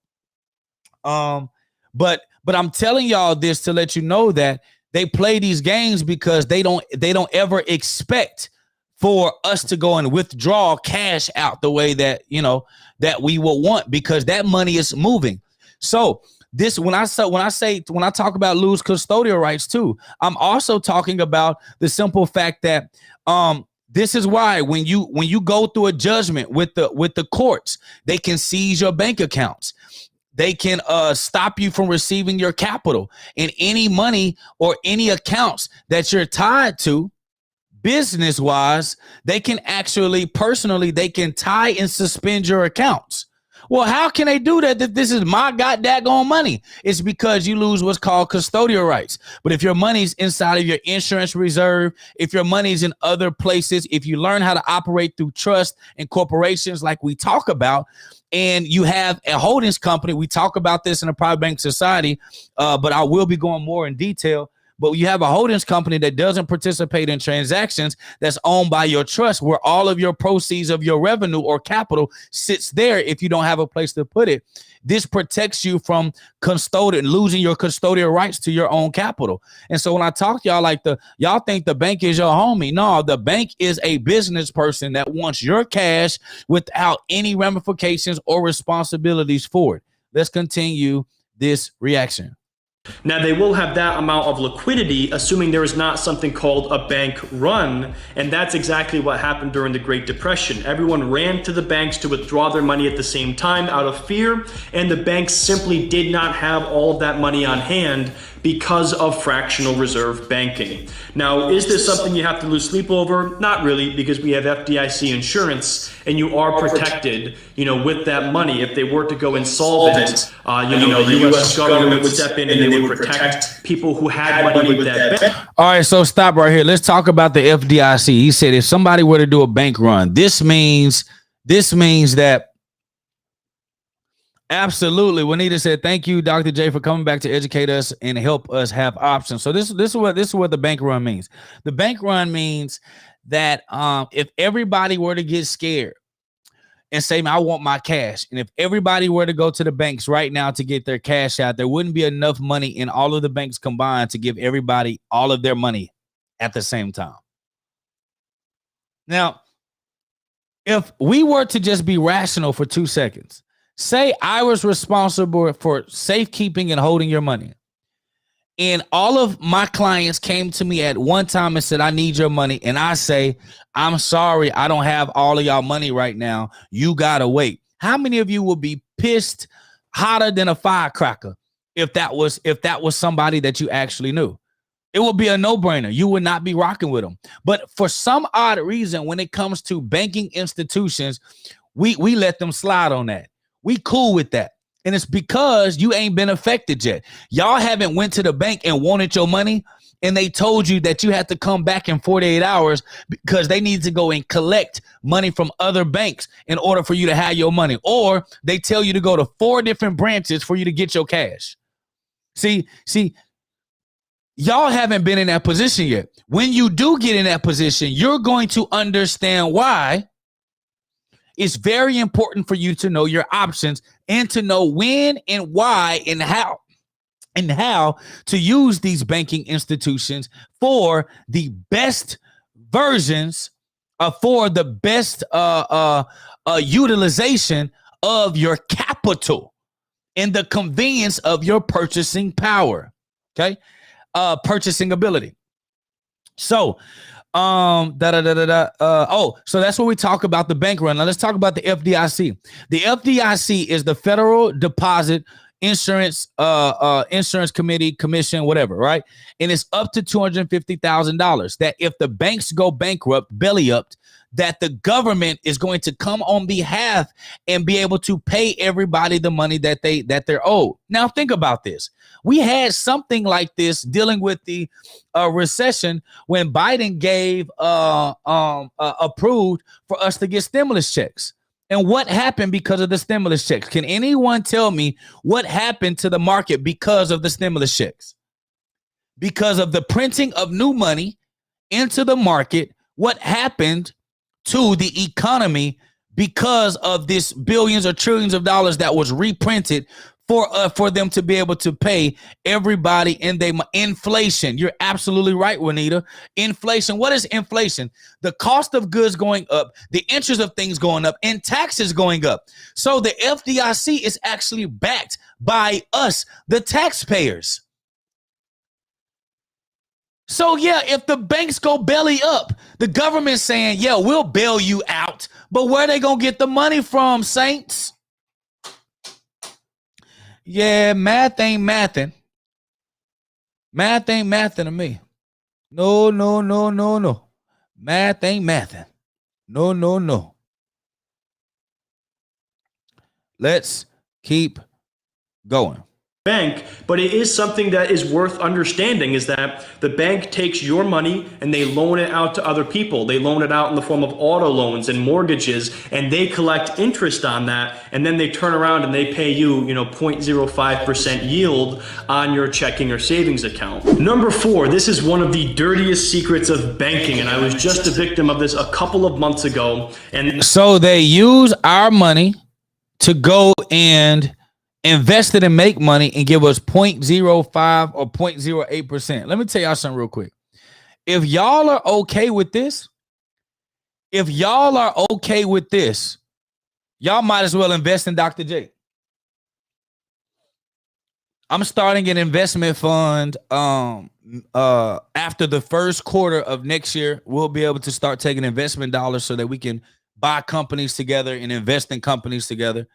But I'm telling y'all this to let you know that they play these games because they don't ever expect for us to go and withdraw cash out the way that, that we will want, because that money is moving. So this, when I talk about lose custodial rights too, I'm also talking about the simple fact that this is why when you go through a judgment with the courts, they can seize your bank accounts. They can stop you from receiving your capital, and any money or any accounts that you're tied to business wise, they can actually personally, they can tie and suspend your accounts. Well, how can they do that if this is my goddamn money? It's because you lose what's called custodial rights. But if your money's inside of your insurance reserve, if your money's in other places, if you learn how to operate through trust and corporations like we talk about, and you have a holdings company, we talk about this in a private bank society, but I will be going more in detail. But you have a holdings company that doesn't participate in transactions, that's owned by your trust, where all of your proceeds of your revenue or capital sits there if you don't have a place to put it. This protects you from losing your custodial rights to your own capital. And so when I talk to y'all, y'all think the bank is your homie. No, the bank is a business person that wants your cash without any ramifications or responsibilities for it. Let's continue this reaction. Now, they will have that amount of liquidity, assuming there is not something called a bank run. And that's exactly what happened during the Great Depression. Everyone ran to the banks to withdraw their money at the same time out of fear. And the banks simply did not have all of that money on hand because of fractional reserve banking. Now, is this something you have to lose sleep over? Not really, because we have FDIC insurance and you are protected, with that money. If they were to go insolvent, the U.S. government would step in and they would protect people who had money with that bank. All right, so stop right here. Let's talk about the FDIC. He said if somebody were to do a bank run, this means that absolutely. Juanita said, "Thank you, Dr. J, for coming back to educate us and help us have options." So this is what the bank run means. The bank run means that if everybody were to get scared and say, "I want my cash," and if everybody were to go to the banks right now to get their cash out, there wouldn't be enough money in all of the banks combined to give everybody all of their money at the same time. Now, if we were to just be rational for 2 seconds, say I was responsible for safekeeping and holding your money, and all of my clients came to me at one time and said, "I need your money." And I say, "I'm sorry, I don't have all of y'all money right now. You gotta wait." How many of you will be pissed hotter than a firecracker if that was somebody that you actually knew? It would be a no-brainer. You would not be rocking with them. But for some odd reason, when it comes to banking institutions, we let them slide on that. We cool with that. And it's because you ain't been affected yet. Y'all haven't went to the bank and wanted your money, and they told you that you had to come back in 48 hours because they need to go and collect money from other banks in order for you to have your money. Or they tell you to go to 4 different branches for you to get your cash. See, y'all haven't been in that position yet. When you do get in that position, you're going to understand why it's very important for you to know your options and to know when and why and how to use these banking institutions for the best versions, for the best utilization of your capital and the convenience of your purchasing power. Okay, purchasing ability. So So that's what we talk about the bank run. Now let's talk about the FDIC. The FDIC is the Federal Deposit Insurance Commission, whatever, right? And it's up to $250,000 that if the banks go bankrupt, belly up, that the government is going to come on behalf and be able to pay everybody the money that they're owed. Now think about this. We had something like this dealing with the recession when Biden gave approved for us to get stimulus checks. And what happened because of the stimulus checks? Can anyone tell me what happened to the market because of the stimulus checks? Because of the printing of new money into the market, what happened to the economy because of this billions or trillions of dollars that was reprinted for them to be able to pay everybody in their inflation? You're absolutely right, Juanita. Inflation. What is inflation? The cost of goods going up, the interest of things going up, and taxes going up. So the FDIC is actually backed by us, the taxpayers. So, yeah, if the banks go belly up, the government's saying, yeah, we'll bail you out. But where they going to get the money from, Saints? Yeah, math ain't mathing. Math ain't mathing to me. No. Math ain't mathing. No. Let's keep going. Bank, but it is something that is worth understanding, is that the bank takes your money and they loan it out to other people. They loan it out in the form of auto loans and mortgages, and they collect interest on that, and then they turn around and they pay you, 0.05% yield on your checking or savings account. Number 4, this is one of the dirtiest secrets of banking, and I was just a victim of this a couple of months ago. And so they use our money to go and invest it and make money and give us 0.05 or 0.08%. Let me tell y'all something real quick. If y'all are okay with this, y'all might as well invest in Dr. J. I'm starting an investment fund. After the first quarter of next year, we'll be able to start taking investment dollars so that we can buy companies together and invest in companies together.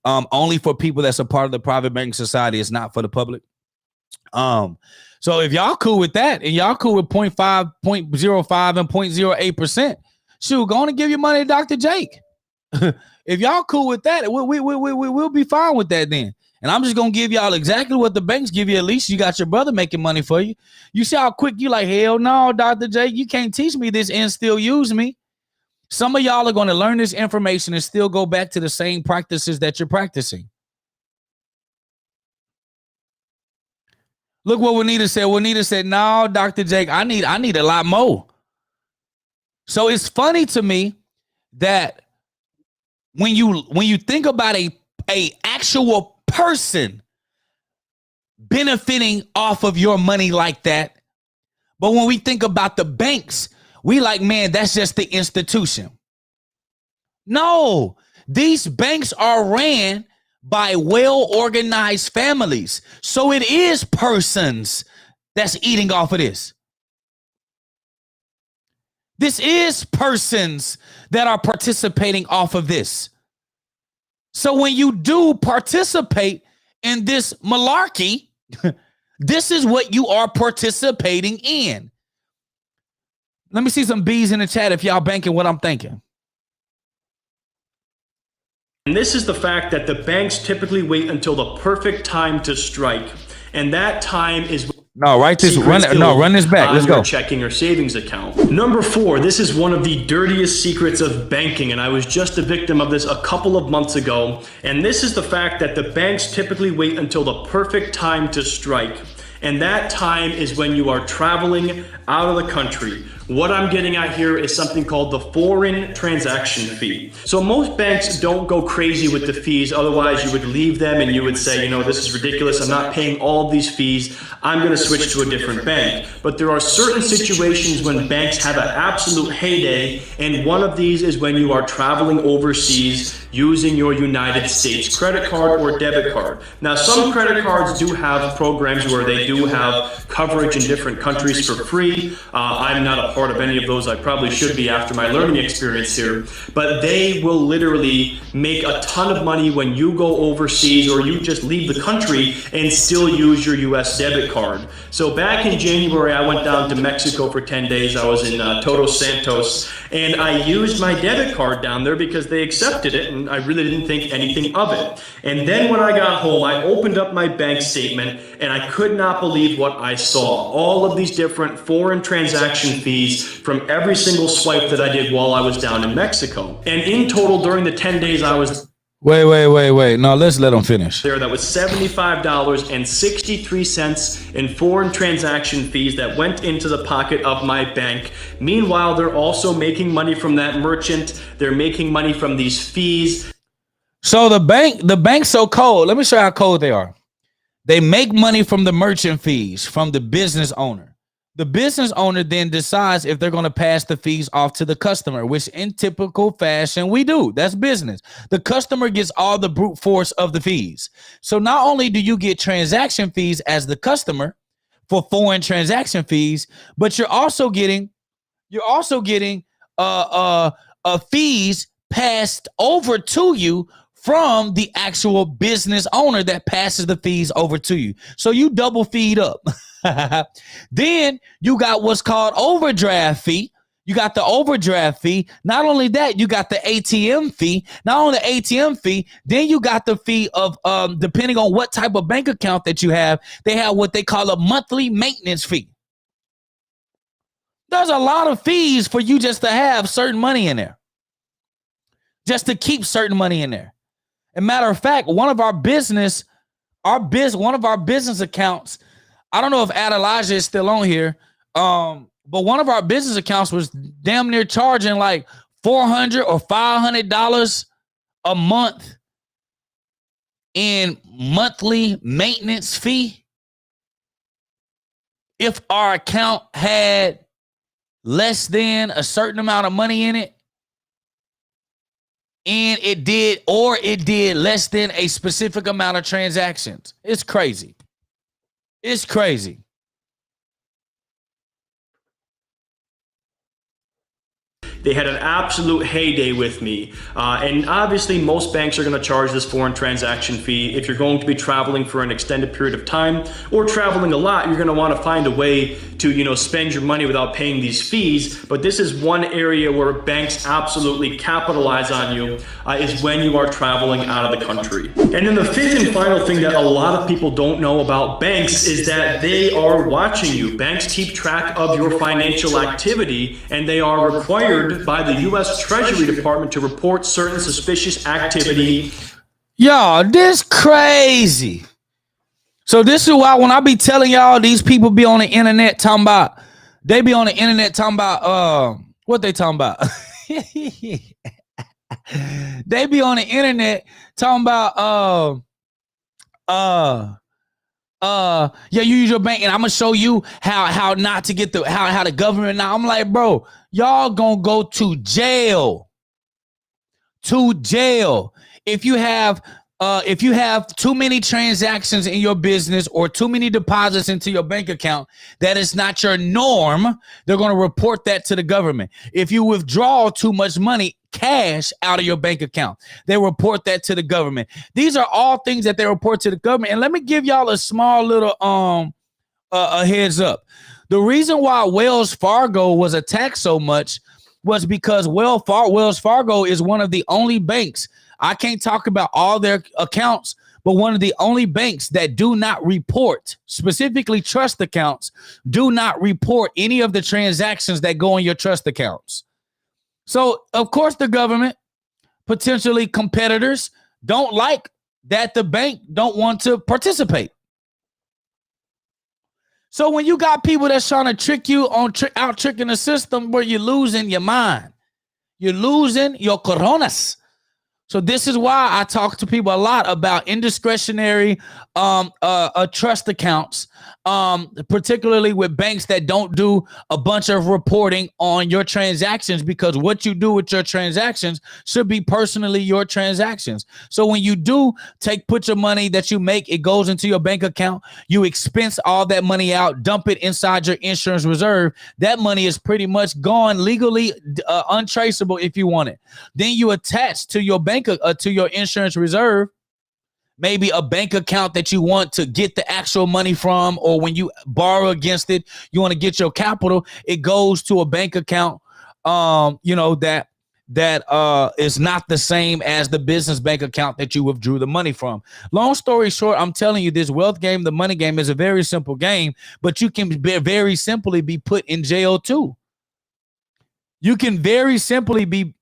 Only for people that's a part of the private banking society. It's not for the public. So if y'all cool with that and y'all cool with 0.5, 0.05 and 0.08%, shoot, go on and give your money to Dr. Jake. If y'all cool with that, we'll be fine with that then. And I'm just going to give y'all exactly what the banks give you. At least you got your brother making money for you. You see how quick you like, hell no, Dr. Jake, you can't teach me this and still use me. Some of y'all are going to learn this information and still go back to the same practices that you're practicing. Look what Juanita said. Juanita said, no, Dr. Jake, I need a lot more. So it's funny to me that when you think about a actual person benefiting off of your money like that, but when we think about the banks, we like, man, that's just the institution. No, these banks are ran by well-organized families. So it is persons that's eating off of this. This is persons that are participating off of this. So when you do participate in this malarkey, this is what you are participating in. Let me see some B's in the chat if y'all banking what I'm thinking. And this is the fact that the banks typically wait until the perfect time to strike. And that time is run this back. Let's go. Checking or savings account. Number 4, this is one of the dirtiest secrets of banking, and I was just a victim of this a couple of months ago. And this is the fact that the banks typically wait until the perfect time to strike. And that time is when you are traveling out of the country. What I'm getting at here is something called the foreign transaction fee. So most banks don't go crazy with the fees. Otherwise, you would leave them and you would say, this is ridiculous. I'm not paying all of these fees. I'm going to switch to a different bank. But there are certain situations when banks have an absolute heyday. And one of these is when you are traveling overseas using your United States credit card or debit card. Now, some credit cards do have programs where they do have coverage in different countries for free. lead. I'm not a part of any of those. I probably should be after my learning experience here. But they will literally make a ton of money when you go overseas or you just leave the country and still use your US debit card. So back in January, I went down to Mexico for 10 days. I was in Todos Santos, and I used my debit card down there because they accepted it, and I really didn't think anything of it. And then when I got home, I opened up my bank statement, and I could not believe what I saw. All of these different foreign transaction fees from every single swipe that I did while I was down in Mexico. And in total, during the 10 days I was Wait. No, let's let them finish. there, that was $75.63 in foreign transaction fees that went into the pocket of my bank. Meanwhile, they're also making money from that merchant. They're making money from these fees. So the bank's so cold. Let me show you how cold they are. They make money from the merchant fees from the business owner. The business owner then decides if they're going to pass the fees off to the customer, which in typical fashion we do. That's business. The customer gets all the brute force of the fees. So not only do you get transaction fees as the customer for foreign transaction fees, but you're also getting fees passed over to you from the actual business owner that passes the fees over to you. So you double feed up. Then you got what's called overdraft fee. You got the overdraft fee. Not only that, you got the ATM fee. Not only the ATM fee, then you got the fee of, depending on what type of bank account that you have, they have what they call a monthly maintenance fee. There's a lot of fees for you just to have certain money in there. Just to keep certain money in there. As a matter of fact, one of our business accounts, I don't know if Adelaja is still on here, but one of our business accounts was damn near charging like $400 or $500 a month in monthly maintenance fee. If our account had less than a certain amount of money in it, and it did less than a specific amount of transactions. It's crazy. It's crazy. They had an absolute heyday with me. And obviously most banks are going to charge this foreign transaction fee. If you're going to be traveling for an extended period of time or traveling a lot, you're going to want to find a way to, spend your money without paying these fees. But this is one area where banks absolutely capitalize on you, is when you are traveling out of the country. And then the fifth and final thing that a lot of people don't know about banks is that they are watching you. Banks keep track of your financial activity, and they are required by the U.S. Treasury Department to report certain suspicious activity. Y'all, this crazy. So this is why when I be telling y'all, these people be on the internet talking about, what they talking about? They be on the internet talking about, you use your bank and I'm gonna show you how not to get how the government. Now I'm like, bro, y'all gonna go to jail. If you have too many transactions in your business or too many deposits into your bank account, that is not your norm. They're going to report that to the government. If you withdraw too much money, cash out of your bank account, they report that to the government. These are all things that they report to the government. And let me give y'all a small little a heads up. The reason why Wells Fargo was attacked so much was because Wells Fargo is one of the only banks. I can't talk about all their accounts, but one of the only banks that do not report, specifically trust accounts, do not report any of the transactions that go in your trust accounts. So, of course, the government, potentially competitors, don't like that the bank don't want to participate. So when you got people that's trying to trick you on out tricking the system, where you're losing your mind, you're losing your coronas. So this is why I talk to people a lot about indiscretionary trust accounts. particularly with banks that don't do a bunch of reporting on your transactions, because what you do with your transactions should be personally your transactions. So when you do put your money that you make, it goes into your bank account, you expense all that money out, dump it inside your insurance reserve. That money is pretty much gone, legally untraceable if you want it. Then you attach to your to your insurance reserve maybe a bank account that you want to get the actual money from, or when you borrow against it, you want to get your capital, it goes to a bank account, that is not the same as the business bank account that you withdrew the money from. Long story short, I'm telling you, this wealth game, the money game, is a very simple game, but you can very simply be put in jail too. You can very simply be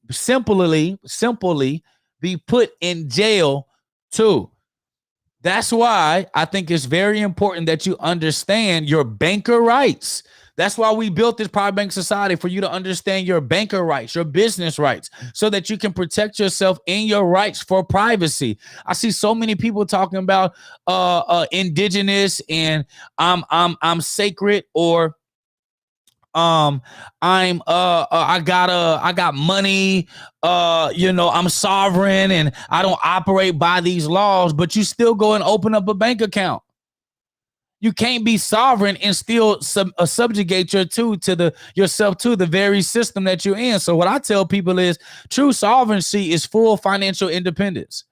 put in jail too. That's why I think it's very important that you understand your banker rights. That's why we built this private bank society, for you to understand your banker rights, your business rights, so that you can protect yourself in your rights for privacy. I see so many people talking about indigenous and I'm sacred, or I got money, I'm sovereign and I don't operate by these laws, but you still go and open up a bank account. You can't be sovereign and still subjugate yourself to the very system that you're in. So what I tell people is true sovereignty is full financial independence.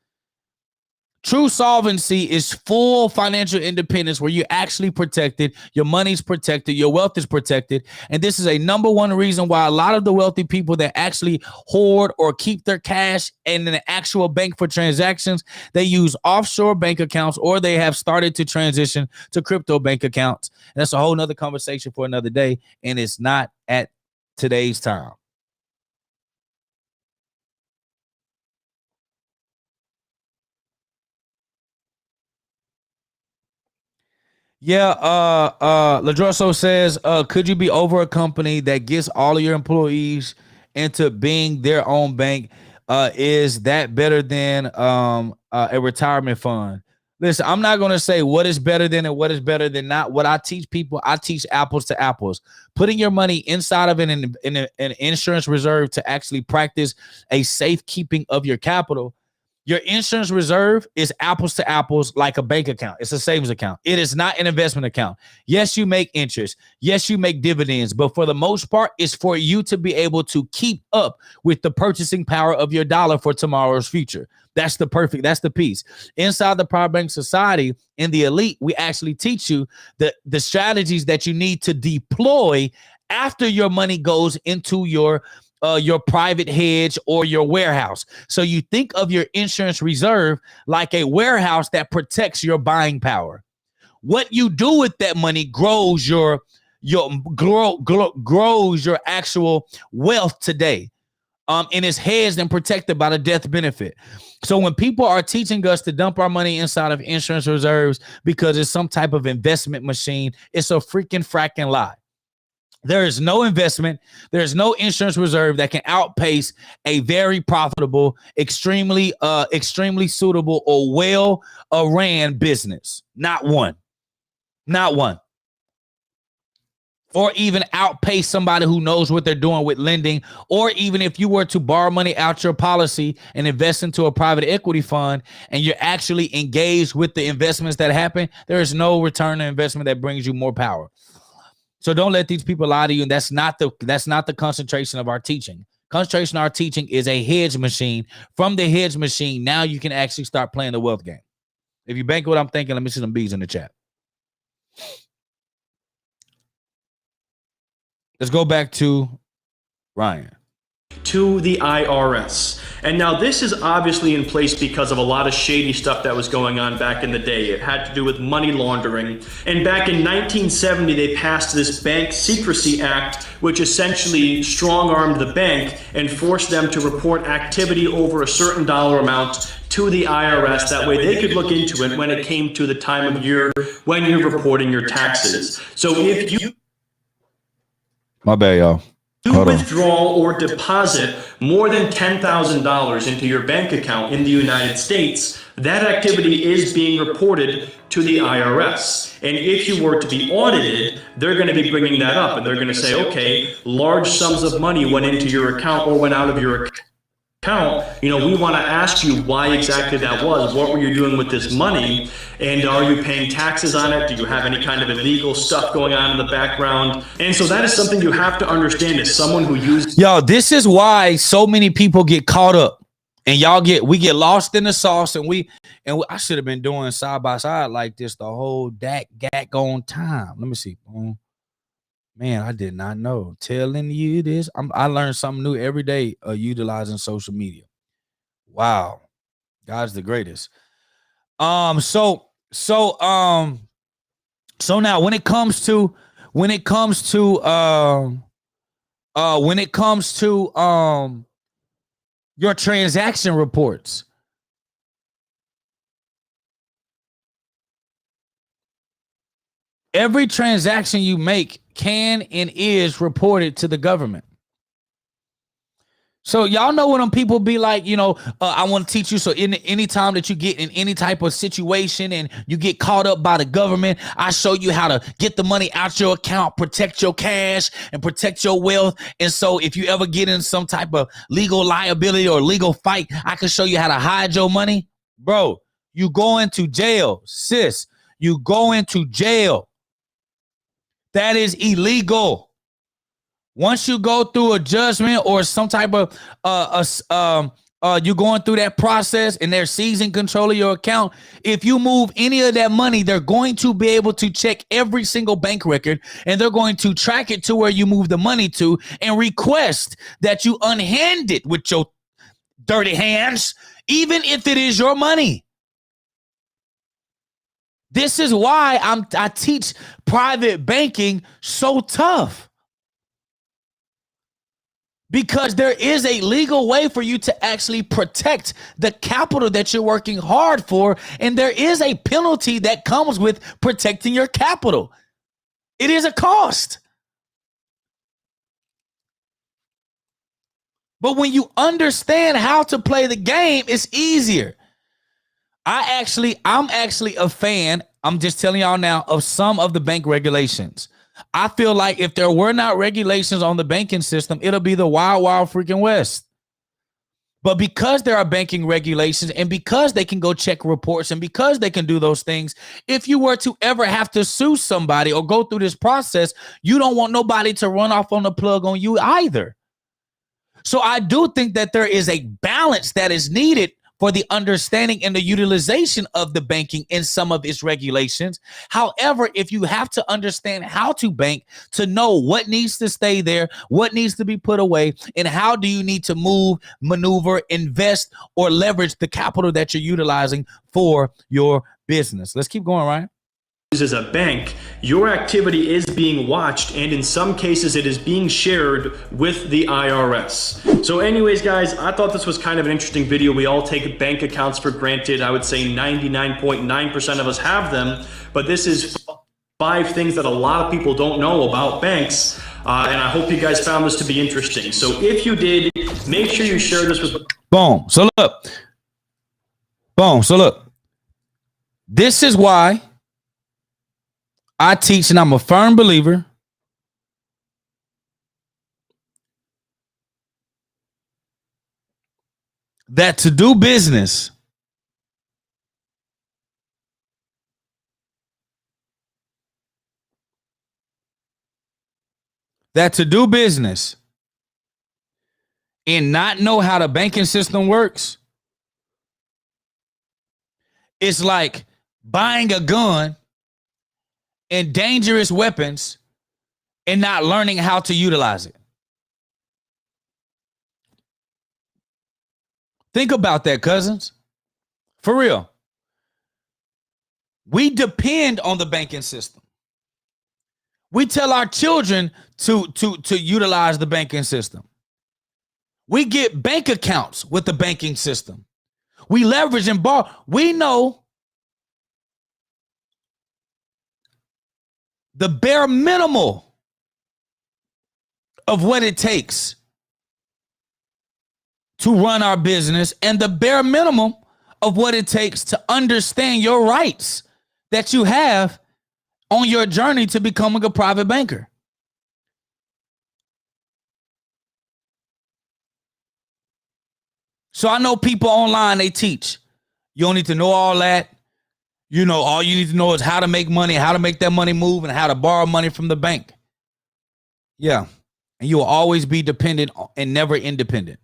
True solvency is full financial independence, where you're actually protected, your money's protected, your wealth is protected. And this is a number one reason why a lot of the wealthy people that actually hoard or keep their cash in an actual bank for transactions, they use offshore bank accounts, or they have started to transition to crypto bank accounts. And that's a whole nother conversation for another day. And it's not at today's time. Yeah, Ladroso says, could you be over a company that gets all of your employees into being their own bank? Is that better than a retirement fund? Listen, I'm not going to say what is better than and what is better than not. What I teach people, I teach apples to apples. Putting your money inside of an insurance reserve to actually practice a safekeeping of your capital. Your insurance reserve is apples to apples, like a bank account. It's a savings account. It is not an investment account. Yes, you make interest. Yes, you make dividends. But for the most part, it's for you to be able to keep up with the purchasing power of your dollar for tomorrow's future. That's the piece. Inside the private bank society, in the elite, we actually teach you the strategies that you need to deploy after your money goes into your private hedge or your warehouse. So you think of your insurance reserve like a warehouse that protects your buying power. What you do with that money grows your actual wealth today. And is hedged and protected by the death benefit. So when people are teaching us to dump our money inside of insurance reserves because it's some type of investment machine, it's a freaking fracking lie. There is no investment. There's no insurance reserve that can outpace a very profitable, extremely suitable, or well-ran business. Not one. Or even outpace somebody who knows what they're doing with lending. Or even if you were to borrow money out your policy and invest into a private equity fund, and you're actually engaged with the investments that happen, there is no return on investment that brings you more power. So don't let these people lie to you. And that's not the concentration of our teaching. Concentration of our teaching is a hedge machine. From the hedge machine, now you can actually start playing the wealth game. If you bank what I'm thinking, let me see some B's in the chat. Let's go back to Ryan. To the IRS. And now this is obviously in place because of a lot of shady stuff that was going on back in the day. It had to do with money laundering. And back in 1970, they passed this Bank Secrecy Act, which essentially strong-armed the bank and forced them to report activity over a certain dollar amount to the IRS. That way they could look into it when it came to the time of year when you're reporting your taxes. So if you... My bad, y'all. Withdraw or deposit more than $10,000 into your bank account in the United States, that activity is being reported to the IRS. And if you were to be audited, they're going to be bringing that up, and they're going to say, okay, large sums of money went into your account or went out of your account. We want to ask you why exactly that was. What were you doing with this money? And are you paying taxes on it? Do you have any kind of illegal stuff going on in the background? And so that is something you have to understand as someone who uses. Yo, this is why so many people get caught up. And we get lost in the sauce, and I should have been doing side by side like this the whole on time. Let me see. Man, I did not know. Telling you this, I learned something new every day utilizing social media. Wow, God's the greatest. So now when it comes to your transaction reports. Every transaction you make can and is reported to the government. So y'all know when them people be like, I want to teach you. So any time that you get in any type of situation and you get caught up by the government, I show you how to get the money out your account, protect your cash and protect your wealth. And so if you ever get in some type of legal liability or legal fight, I can show you how to hide your money. Bro, you go into jail, sis. You go into jail. That is illegal. Once you go through a judgment or some type of you're going through that process and they're seizing control of your account, if you move any of that money, they're going to be able to check every single bank record, and they're going to track it to where you move the money to and request that you unhand it with your dirty hands, even if it is your money. This is why I teach private banking so tough. Because there is a legal way for you to actually protect the capital that you're working hard for. And there is a penalty that comes with protecting your capital. It is a cost. But when you understand how to play the game, it's easier. I'm actually a fan, I'm just telling y'all now, of some of the bank regulations. I feel like if there were not regulations on the banking system, it'll be the wild, wild freaking West. But because there are banking regulations and because they can go check reports and because they can do those things, if you were to ever have to sue somebody or go through this process, you don't want nobody to run off on the plug on you either. So I do think that there is a balance that is needed for the understanding and the utilization of the banking in some of its regulations. However, if you have to understand how to bank to know what needs to stay there, what needs to be put away, and how do you need to move, maneuver, invest, or leverage the capital that you're utilizing for your business. Let's keep going, Ryan. As a bank, your activity is being watched, and in some cases it is being shared with the IRS. So anyways, guys, I thought this was kind of an interesting video. We all take bank accounts for granted. I would say 99.9% of us have them, but this is 5 things that a lot of people don't know about banks, and I hope you guys found this to be interesting. So if you did, make sure you share this with... Boom. So look, this is why I teach, and I'm a firm believer that to do business, and not know how the banking system works, it's like buying a gun and dangerous weapons and not learning how to utilize it. Think about that, cousins. For real. We depend on the banking system. We tell our children to utilize the banking system. We get bank accounts with the banking system. We leverage and borrow. We know the bare minimal of what it takes to run our business and the bare minimum of what it takes to understand your rights that you have on your journey to becoming a private banker. So I know people online, they teach. You don't need to know all that. You know, all you need to know is how to make money, how to make that money move, and how to borrow money from the bank. Yeah. And you will always be dependent and never independent.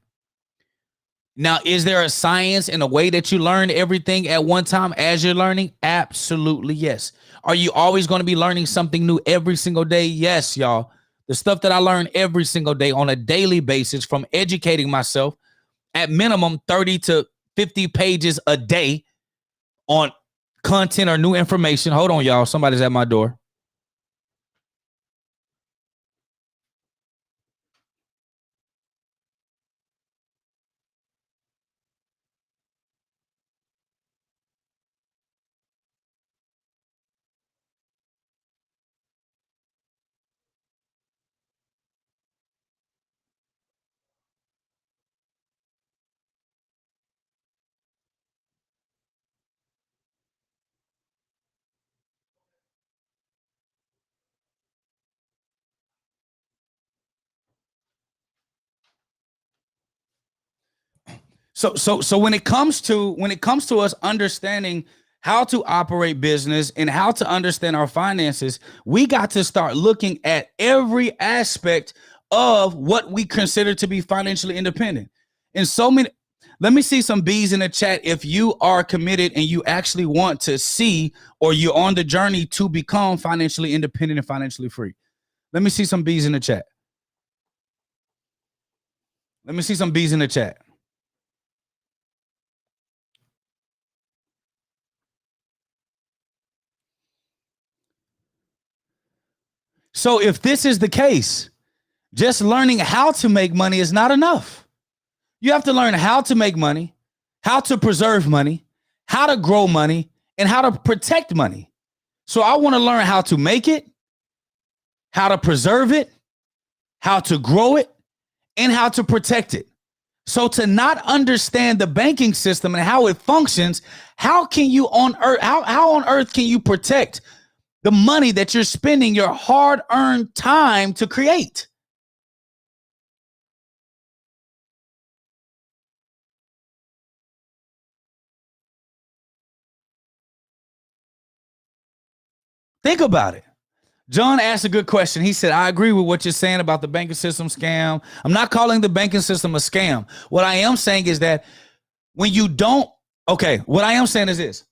Now, is there a science and a way that you learn everything at one time as you're learning? Absolutely, yes. Are you always going to be learning something new every single day? Yes, y'all. The stuff that I learn every single day on a daily basis from educating myself at minimum 30 to 50 pages a day on content or new information. Hold on, y'all. Somebody's at my door. So when it comes to us understanding how to operate business and how to understand our finances, we got to start looking at every aspect of what we consider to be financially independent. And so many, let me see some B's in the chat if you are committed and you actually want to see, or you're on the journey to become financially independent and financially free. Let me see some B's in the chat. Let me see some B's in the chat. So if this is the case, just learning how to make money is not enough. You have to learn how to make money, how to preserve money, how to grow money, and how to protect money. So I want to learn how to make it, how to preserve it, how to grow it, and how to protect it. So to not understand the banking system and how it functions, how can you on earth, how on earth can you protect the money that you're spending your hard-earned time to create? Think about it. John asked a good question. He said, I agree with what you're saying about the banking system scam. I'm not calling the banking system a scam. What I am saying is that when you don't, what I am saying is this.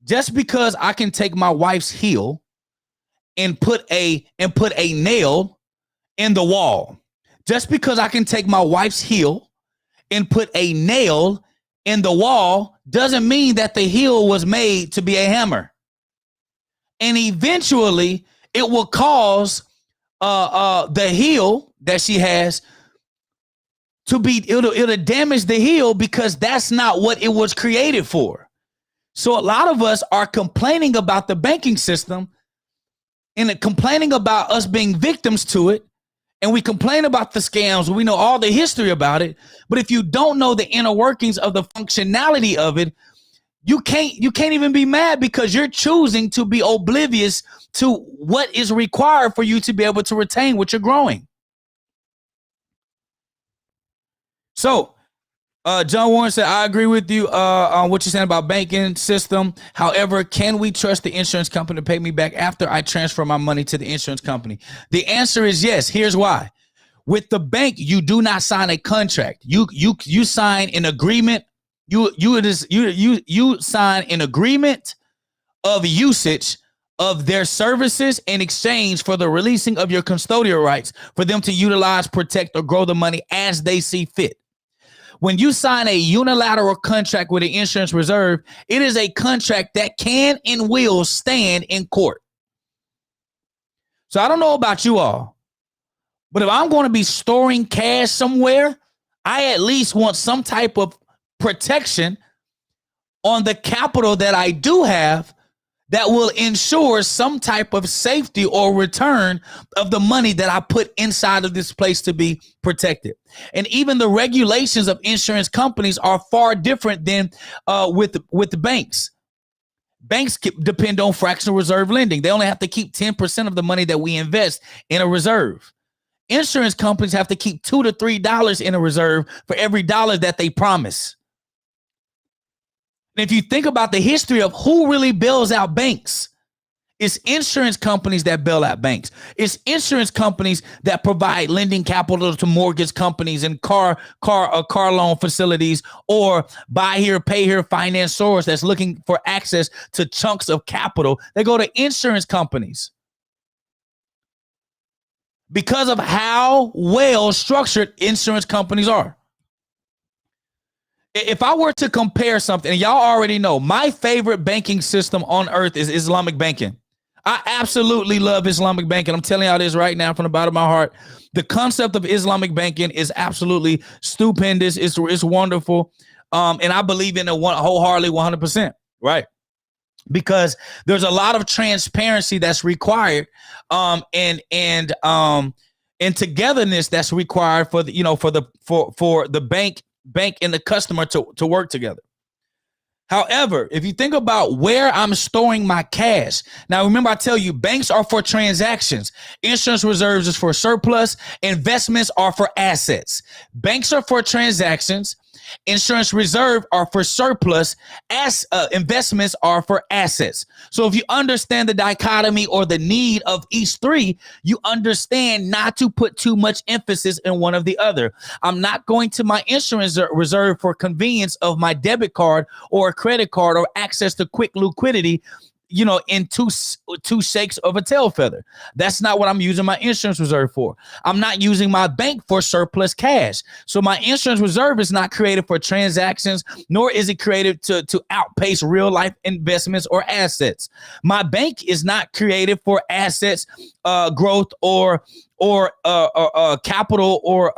Just because I can take my wife's heel and put a nail in the wall, just because I can take my wife's heel and put a nail in the wall doesn't mean that the heel was made to be a hammer. And eventually it will cause the heel that she has to be, it'll damage the heel because that's not what it was created for. So a lot of us are complaining about the banking system and complaining about us being victims to it. And we complain about the scams. We know all the history about it. But if you don't know the inner workings of the functionality of it, you can't even be mad because you're choosing to be oblivious to what is required for you to be able to retain what you're growing. So John Warren said, I agree with you on what you're saying about banking system. However, can we trust the insurance company to pay me back after I transfer my money to the insurance company? The answer is yes. Here's why. With the bank, you do not sign a contract. You sign an agreement. You sign an agreement of usage of their services in exchange for the releasing of your custodial rights for them to utilize, protect, or grow the money as they see fit. When you sign a unilateral contract with the insurance reserve, it is a contract that can and will stand in court. So I don't know about you all, but if I'm going to be storing cash somewhere, I at least want some type of protection on the capital that I do have that will ensure some type of safety or return of the money that I put inside of this place to be protected. And even the regulations of insurance companies are far different than with the banks. Banks depend on fractional reserve lending. They only have to keep 10% of the money that we invest in a reserve. Insurance companies have to keep $2 to $3 in a reserve for every dollar that they promise. And if you think about the history of who really bails out banks, it's insurance companies that bail out banks. It's insurance companies that provide lending capital to mortgage companies and car loan facilities, or buy here, pay here financiers that's looking for access to chunks of capital. They go to insurance companies because of how well structured insurance companies are. If I were to compare something, and y'all already know, my favorite banking system on earth is Islamic banking. I absolutely love Islamic banking. I'm telling y'all this right now from the bottom of my heart. The concept of Islamic banking is absolutely stupendous. It's wonderful. And I believe in it wholeheartedly 100%, right? Because there's a lot of transparency that's required, and togetherness that's required for the bank and the customer to work together. However, if you think about where I'm storing my cash, now remember I tell you, banks are for transactions. Insurance reserves is for surplus. Investments are for assets. Banks are for transactions. Insurance reserve are for surplus. Investments are for assets. So if you understand the dichotomy or the need of each three, you understand not to put too much emphasis in one or the other. I'm not going to my insurance reserve for convenience of my debit card or a credit card or access to quick liquidity, in two shakes of a tail feather. That's not what I'm using my insurance reserve for. I'm not using my bank for surplus cash. So my insurance reserve is not created for transactions, nor is it created to outpace real life investments or assets. My bank is not created for assets, growth or capital or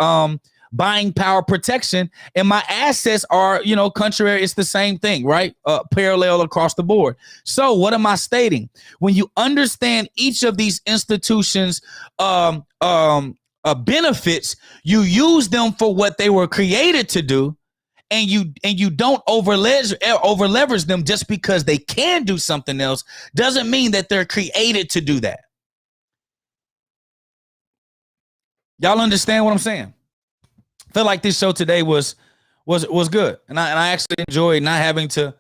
buying power protection, and my assets are, contrary. It's the same thing, right? Parallel across the board. So what am I stating? When you understand each of these institutions' benefits, you use them for what they were created to do, and you don't over leverage them just because they can do something else. Doesn't mean that they're created to do that. Y'all understand what I'm saying? Felt like this show today was good, and I actually enjoyed not having to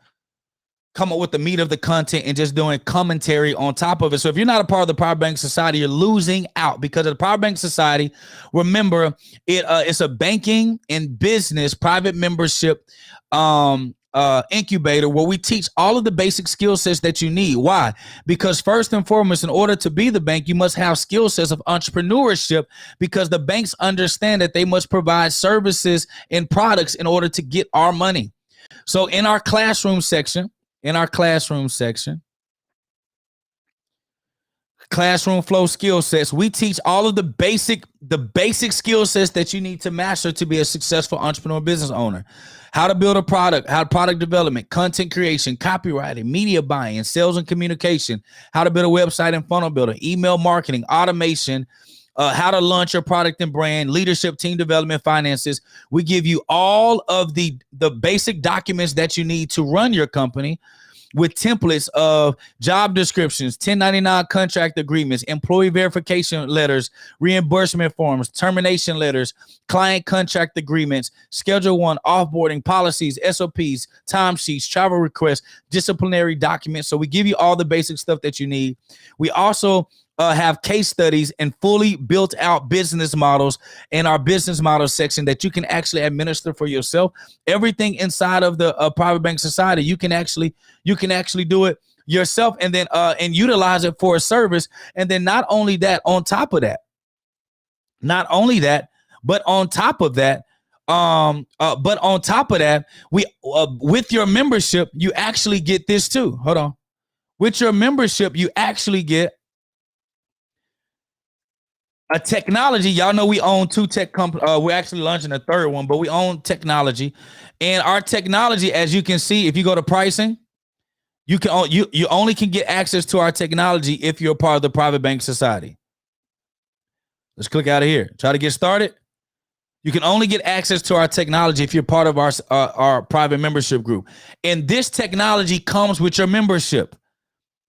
come up with the meat of the content and just doing commentary on top of it. So if you're not a part of the Power Bank Society, you're losing out, because of the Power Bank Society. Remember, it's a banking and business private membership incubator where we teach all of the basic skill sets that you need. Why? Because first and foremost, in order to be the bank, you must have skill sets of entrepreneurship, because the banks understand that they must provide services and products in order to get our money. So in our classroom section, classroom flow skill sets, we teach all of the basic skill sets that you need to master to be a successful entrepreneur business owner. How to build a product, how product development, content creation, copywriting, media buying, sales and communication, how to build a website and funnel builder, email marketing, automation, how to launch your product and brand, leadership, team development, finances. We give you all of the basic documents that you need to run your company, with templates of job descriptions, 1099 contract agreements, employee verification letters, reimbursement forms, termination letters, client contract agreements, Schedule 1, offboarding policies, SOPs, timesheets, travel requests, disciplinary documents. So we give you all the basic stuff that you need. We also have case studies and fully built out business models in our business model section that you can actually administer for yourself. Everything inside of the Private Bank Society, you can actually do it yourself, and then and utilize it for a service. And then not only that, but on top of that, we with your membership, you actually get this too. Hold on. With your membership, you actually get a technology. Y'all know we own 2 tech companies. We're actually launching a 3rd one, but we own technology. And our technology, as you can see, if you go to pricing, You only can get access to our technology if you're a part of the Private Bank Society. Let's click out of here. Try to get started. You can only get access to our technology if you're part of our private membership group. And this technology comes with your membership.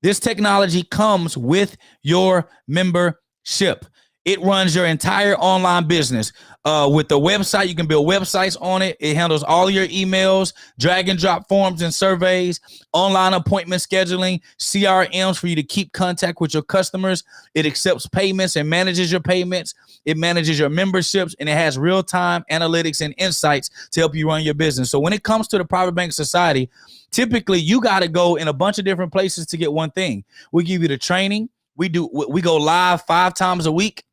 This technology comes with your membership. It runs your entire online business. With the website, you can build websites on it. It handles all your emails, drag and drop forms and surveys, online appointment scheduling, CRMs for you to keep contact with your customers. It accepts payments and manages your payments. It manages your memberships, and it has real-time analytics and insights to help you run your business. So when it comes to the Private Bank Society, typically you got to go in a bunch of different places to get one thing. We give you the training. We go live 5 times a week.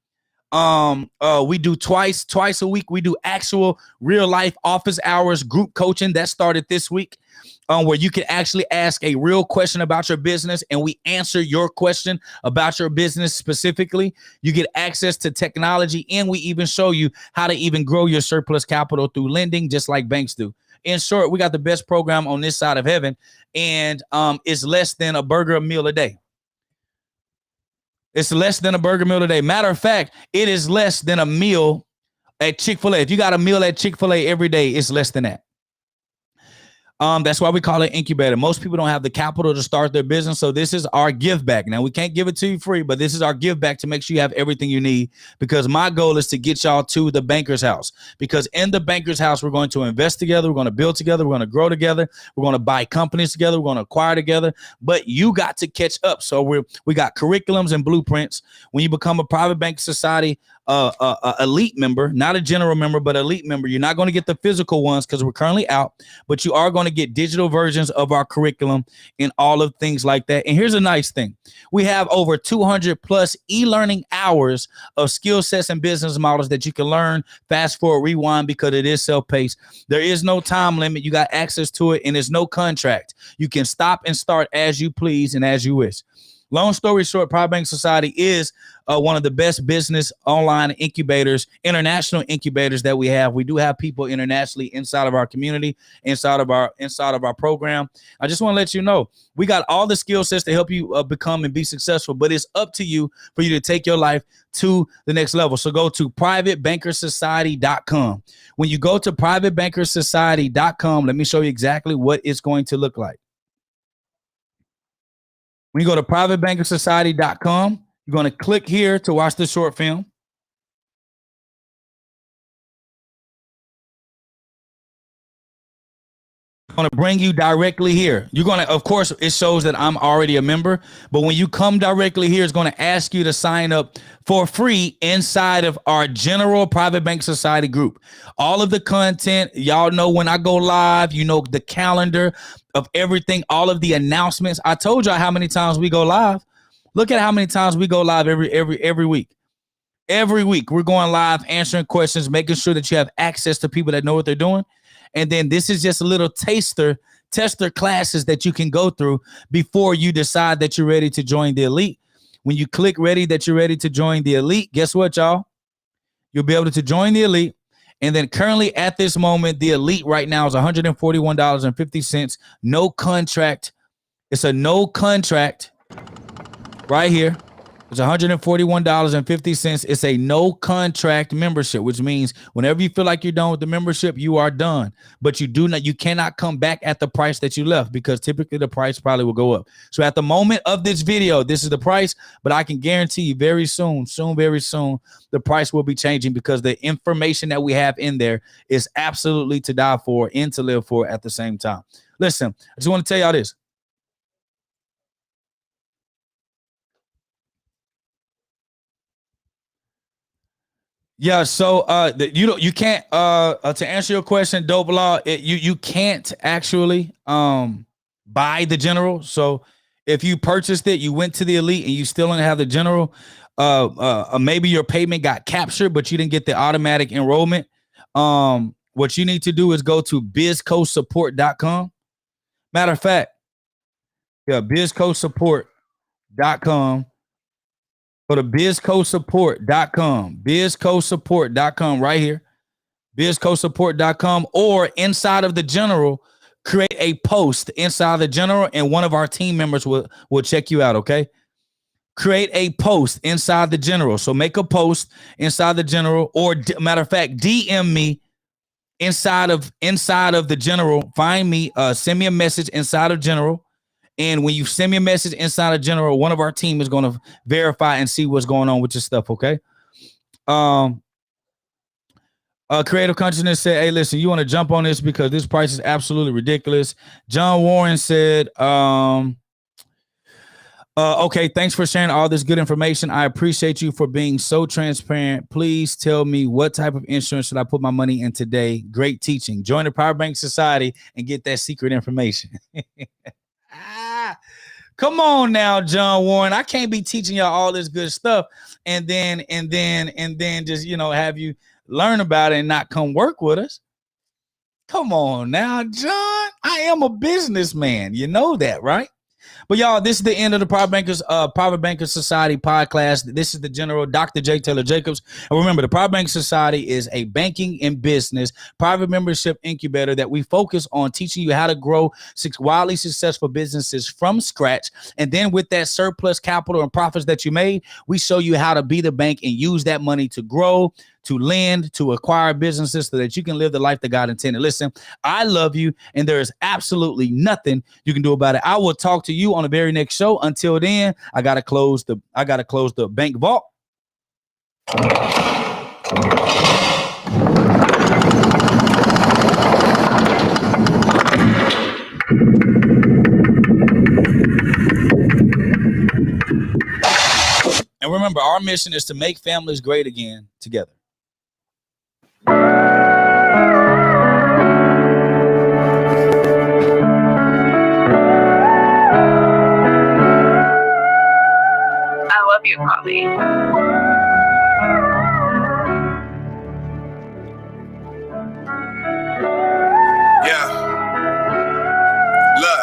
We do twice a week. We do actual real life office hours group coaching that started this week, where you can actually ask a real question about your business and we answer your question about your business specifically. You get access to technology, and we even show you how to even grow your surplus capital through lending, just like banks do. In short, we got the best program on this side of heaven, and it's less than a burger meal a day. It's less than a burger meal today. Matter of fact, it is less than a meal at Chick-fil-A. If you got a meal at Chick-fil-A every day, it's less than that. That's why we call it incubator. Most people don't have the capital to start their business, so this is our give back. Now, we can't give it to you free, but this is our give back to make sure you have everything you need, because my goal is to get y'all to the banker's house, because in the banker's house, we're going to invest together, we're going to build together, we're going to grow together, we're going to buy companies together, we're going to acquire together, but you got to catch up. So we got curriculums and blueprints. When you become a Private Bank Society elite member, not a general member, but elite member, you're not going to get the physical ones because we're currently out, but you are going to get digital versions of our curriculum and all of things like that. And here's a nice thing. We have over 200 plus e-learning hours of skill sets and business models that you can learn, fast forward, rewind, because it is self-paced. There is no time limit. You got access to it, and there's no contract. You can stop and start as you please and as you wish. Long story short, Private Bank Society is one of the best business online incubators, international incubators that we have. We do have people internationally inside of our community, inside of our program. I just want to let you know, we got all the skill sets to help you become and be successful, but it's up to you for you to take your life to the next level. So go to privatebankersociety.com. When you go to privatebankersociety.com, let me show you exactly what it's going to look like. When you go to privatebankersociety.com, you're going to click here to watch the short film. It's going to bring you directly here. You're going to, of course, it shows that I'm already a member, but when you come directly here, it's going to ask you to sign up for free inside of our general Private Bank Society group. All of the content, y'all know when I go live, you know the calendar of everything, all of the announcements. I told y'all how many times we go live. Look at how many times we go live every week. Every week we're going live, answering questions, making sure that you have access to people that know what they're doing. And then this is just a little tester classes that you can go through before you decide that you're ready to join the elite. When you click ready, that you're ready to join the elite, guess what, y'all? You'll be able to join the elite. And then currently at this moment, the elite right now is $141.50. No contract. It's a no contract right here. It's $141.50. It's a no contract membership, which means whenever you feel like you're done with the membership, you are done. But you cannot come back at the price that you left, because typically the price probably will go up. So at the moment of this video, this is the price, but I can guarantee you very soon, the price will be changing, because the information that we have in there is absolutely to die for and to live for at the same time. Listen, I just want to tell y'all this. Yeah, so you can't to answer your question, Dope Law, you can't actually buy the general. So if you purchased it, you went to the elite and you still don't have the general, maybe your payment got captured, but you didn't get the automatic enrollment. What you need to do is go to bizcosupport.com. Matter of fact, yeah, bizcosupport.com. Go to bizcosupport.com, bizcosupport.com right here, bizcosupport.com, or inside of the general, create a post inside the general, and one of our team members will check you out. Okay. Create a post inside the general. So make a post inside the general, or matter of fact, DM me inside of the general. Find me, send me a message inside of general. And when you send me a message inside of general, one of our team is going to verify and see what's going on with your stuff. Okay. Creative Consciousness said, hey, listen, you want to jump on this because this price is absolutely ridiculous. John Warren said, okay, thanks for sharing all this good information. I appreciate you for being so transparent. Please tell me, what type of insurance should I put my money in today? Great teaching. Join the Private Bank Society and get that secret information. Come on now, John Warren. I can't be teaching y'all all this good stuff and then just, have you learn about it and not come work with us. Come on now, John. I am a businessman. You know that, right? But y'all, this is the end of the Private Bankers Society podcast. This is the General Dr. J. Tayler Jacobs. And remember, the Private Bankers Society is a banking and business private membership incubator that we focus on teaching you how to grow wildly successful businesses from scratch. And then with that surplus capital and profits that you made, we show you how to be the bank and use that money to grow, to lend, to acquire businesses so that you can live the life that God intended. Listen, I love you, and there is absolutely nothing you can do about it. I will talk to you on the very next show. Until then, I gotta close the bank vault. And remember, our mission is to make families great again together. I love you, Poppy. Yeah. Look.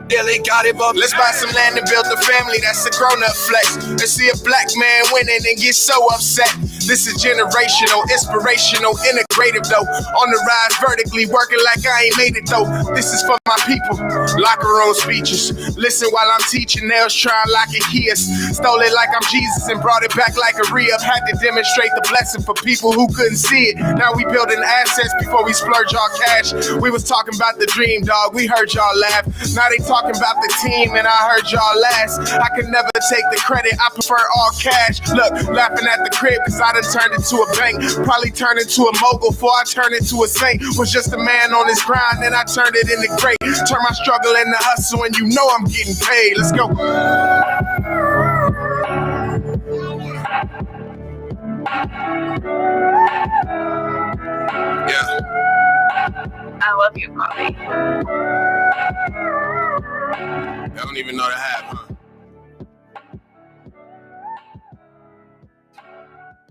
Yeah, they got it, but let's buy some land and build a family. That's a grown-up flex. And see a black man winning and get so upset. This is generational, inspirational, integrative though. On the rise vertically, working like I ain't made it though. This is for my people. Locker room speeches. Listen while I'm teaching, nails trying like a kiss. Stole it like I'm Jesus and brought it back like a re-up. Had to demonstrate the blessing for people who couldn't see it. Now we building assets before we splurge our cash. We was talking about the dream, dog. We heard y'all laugh. Now they talking about the team and I heard y'all last. I could never take the credit. I prefer all cash. Look, laughing at the crib cause I done turned into a bank. Probably turned into a mogul before I turned into a saint. Was just a man on his grind and I turned it into great. Turn my struggle into hustle and you know I'm getting paid. Let's go. Yeah. I love you, Poppy. I don't even know the half, huh?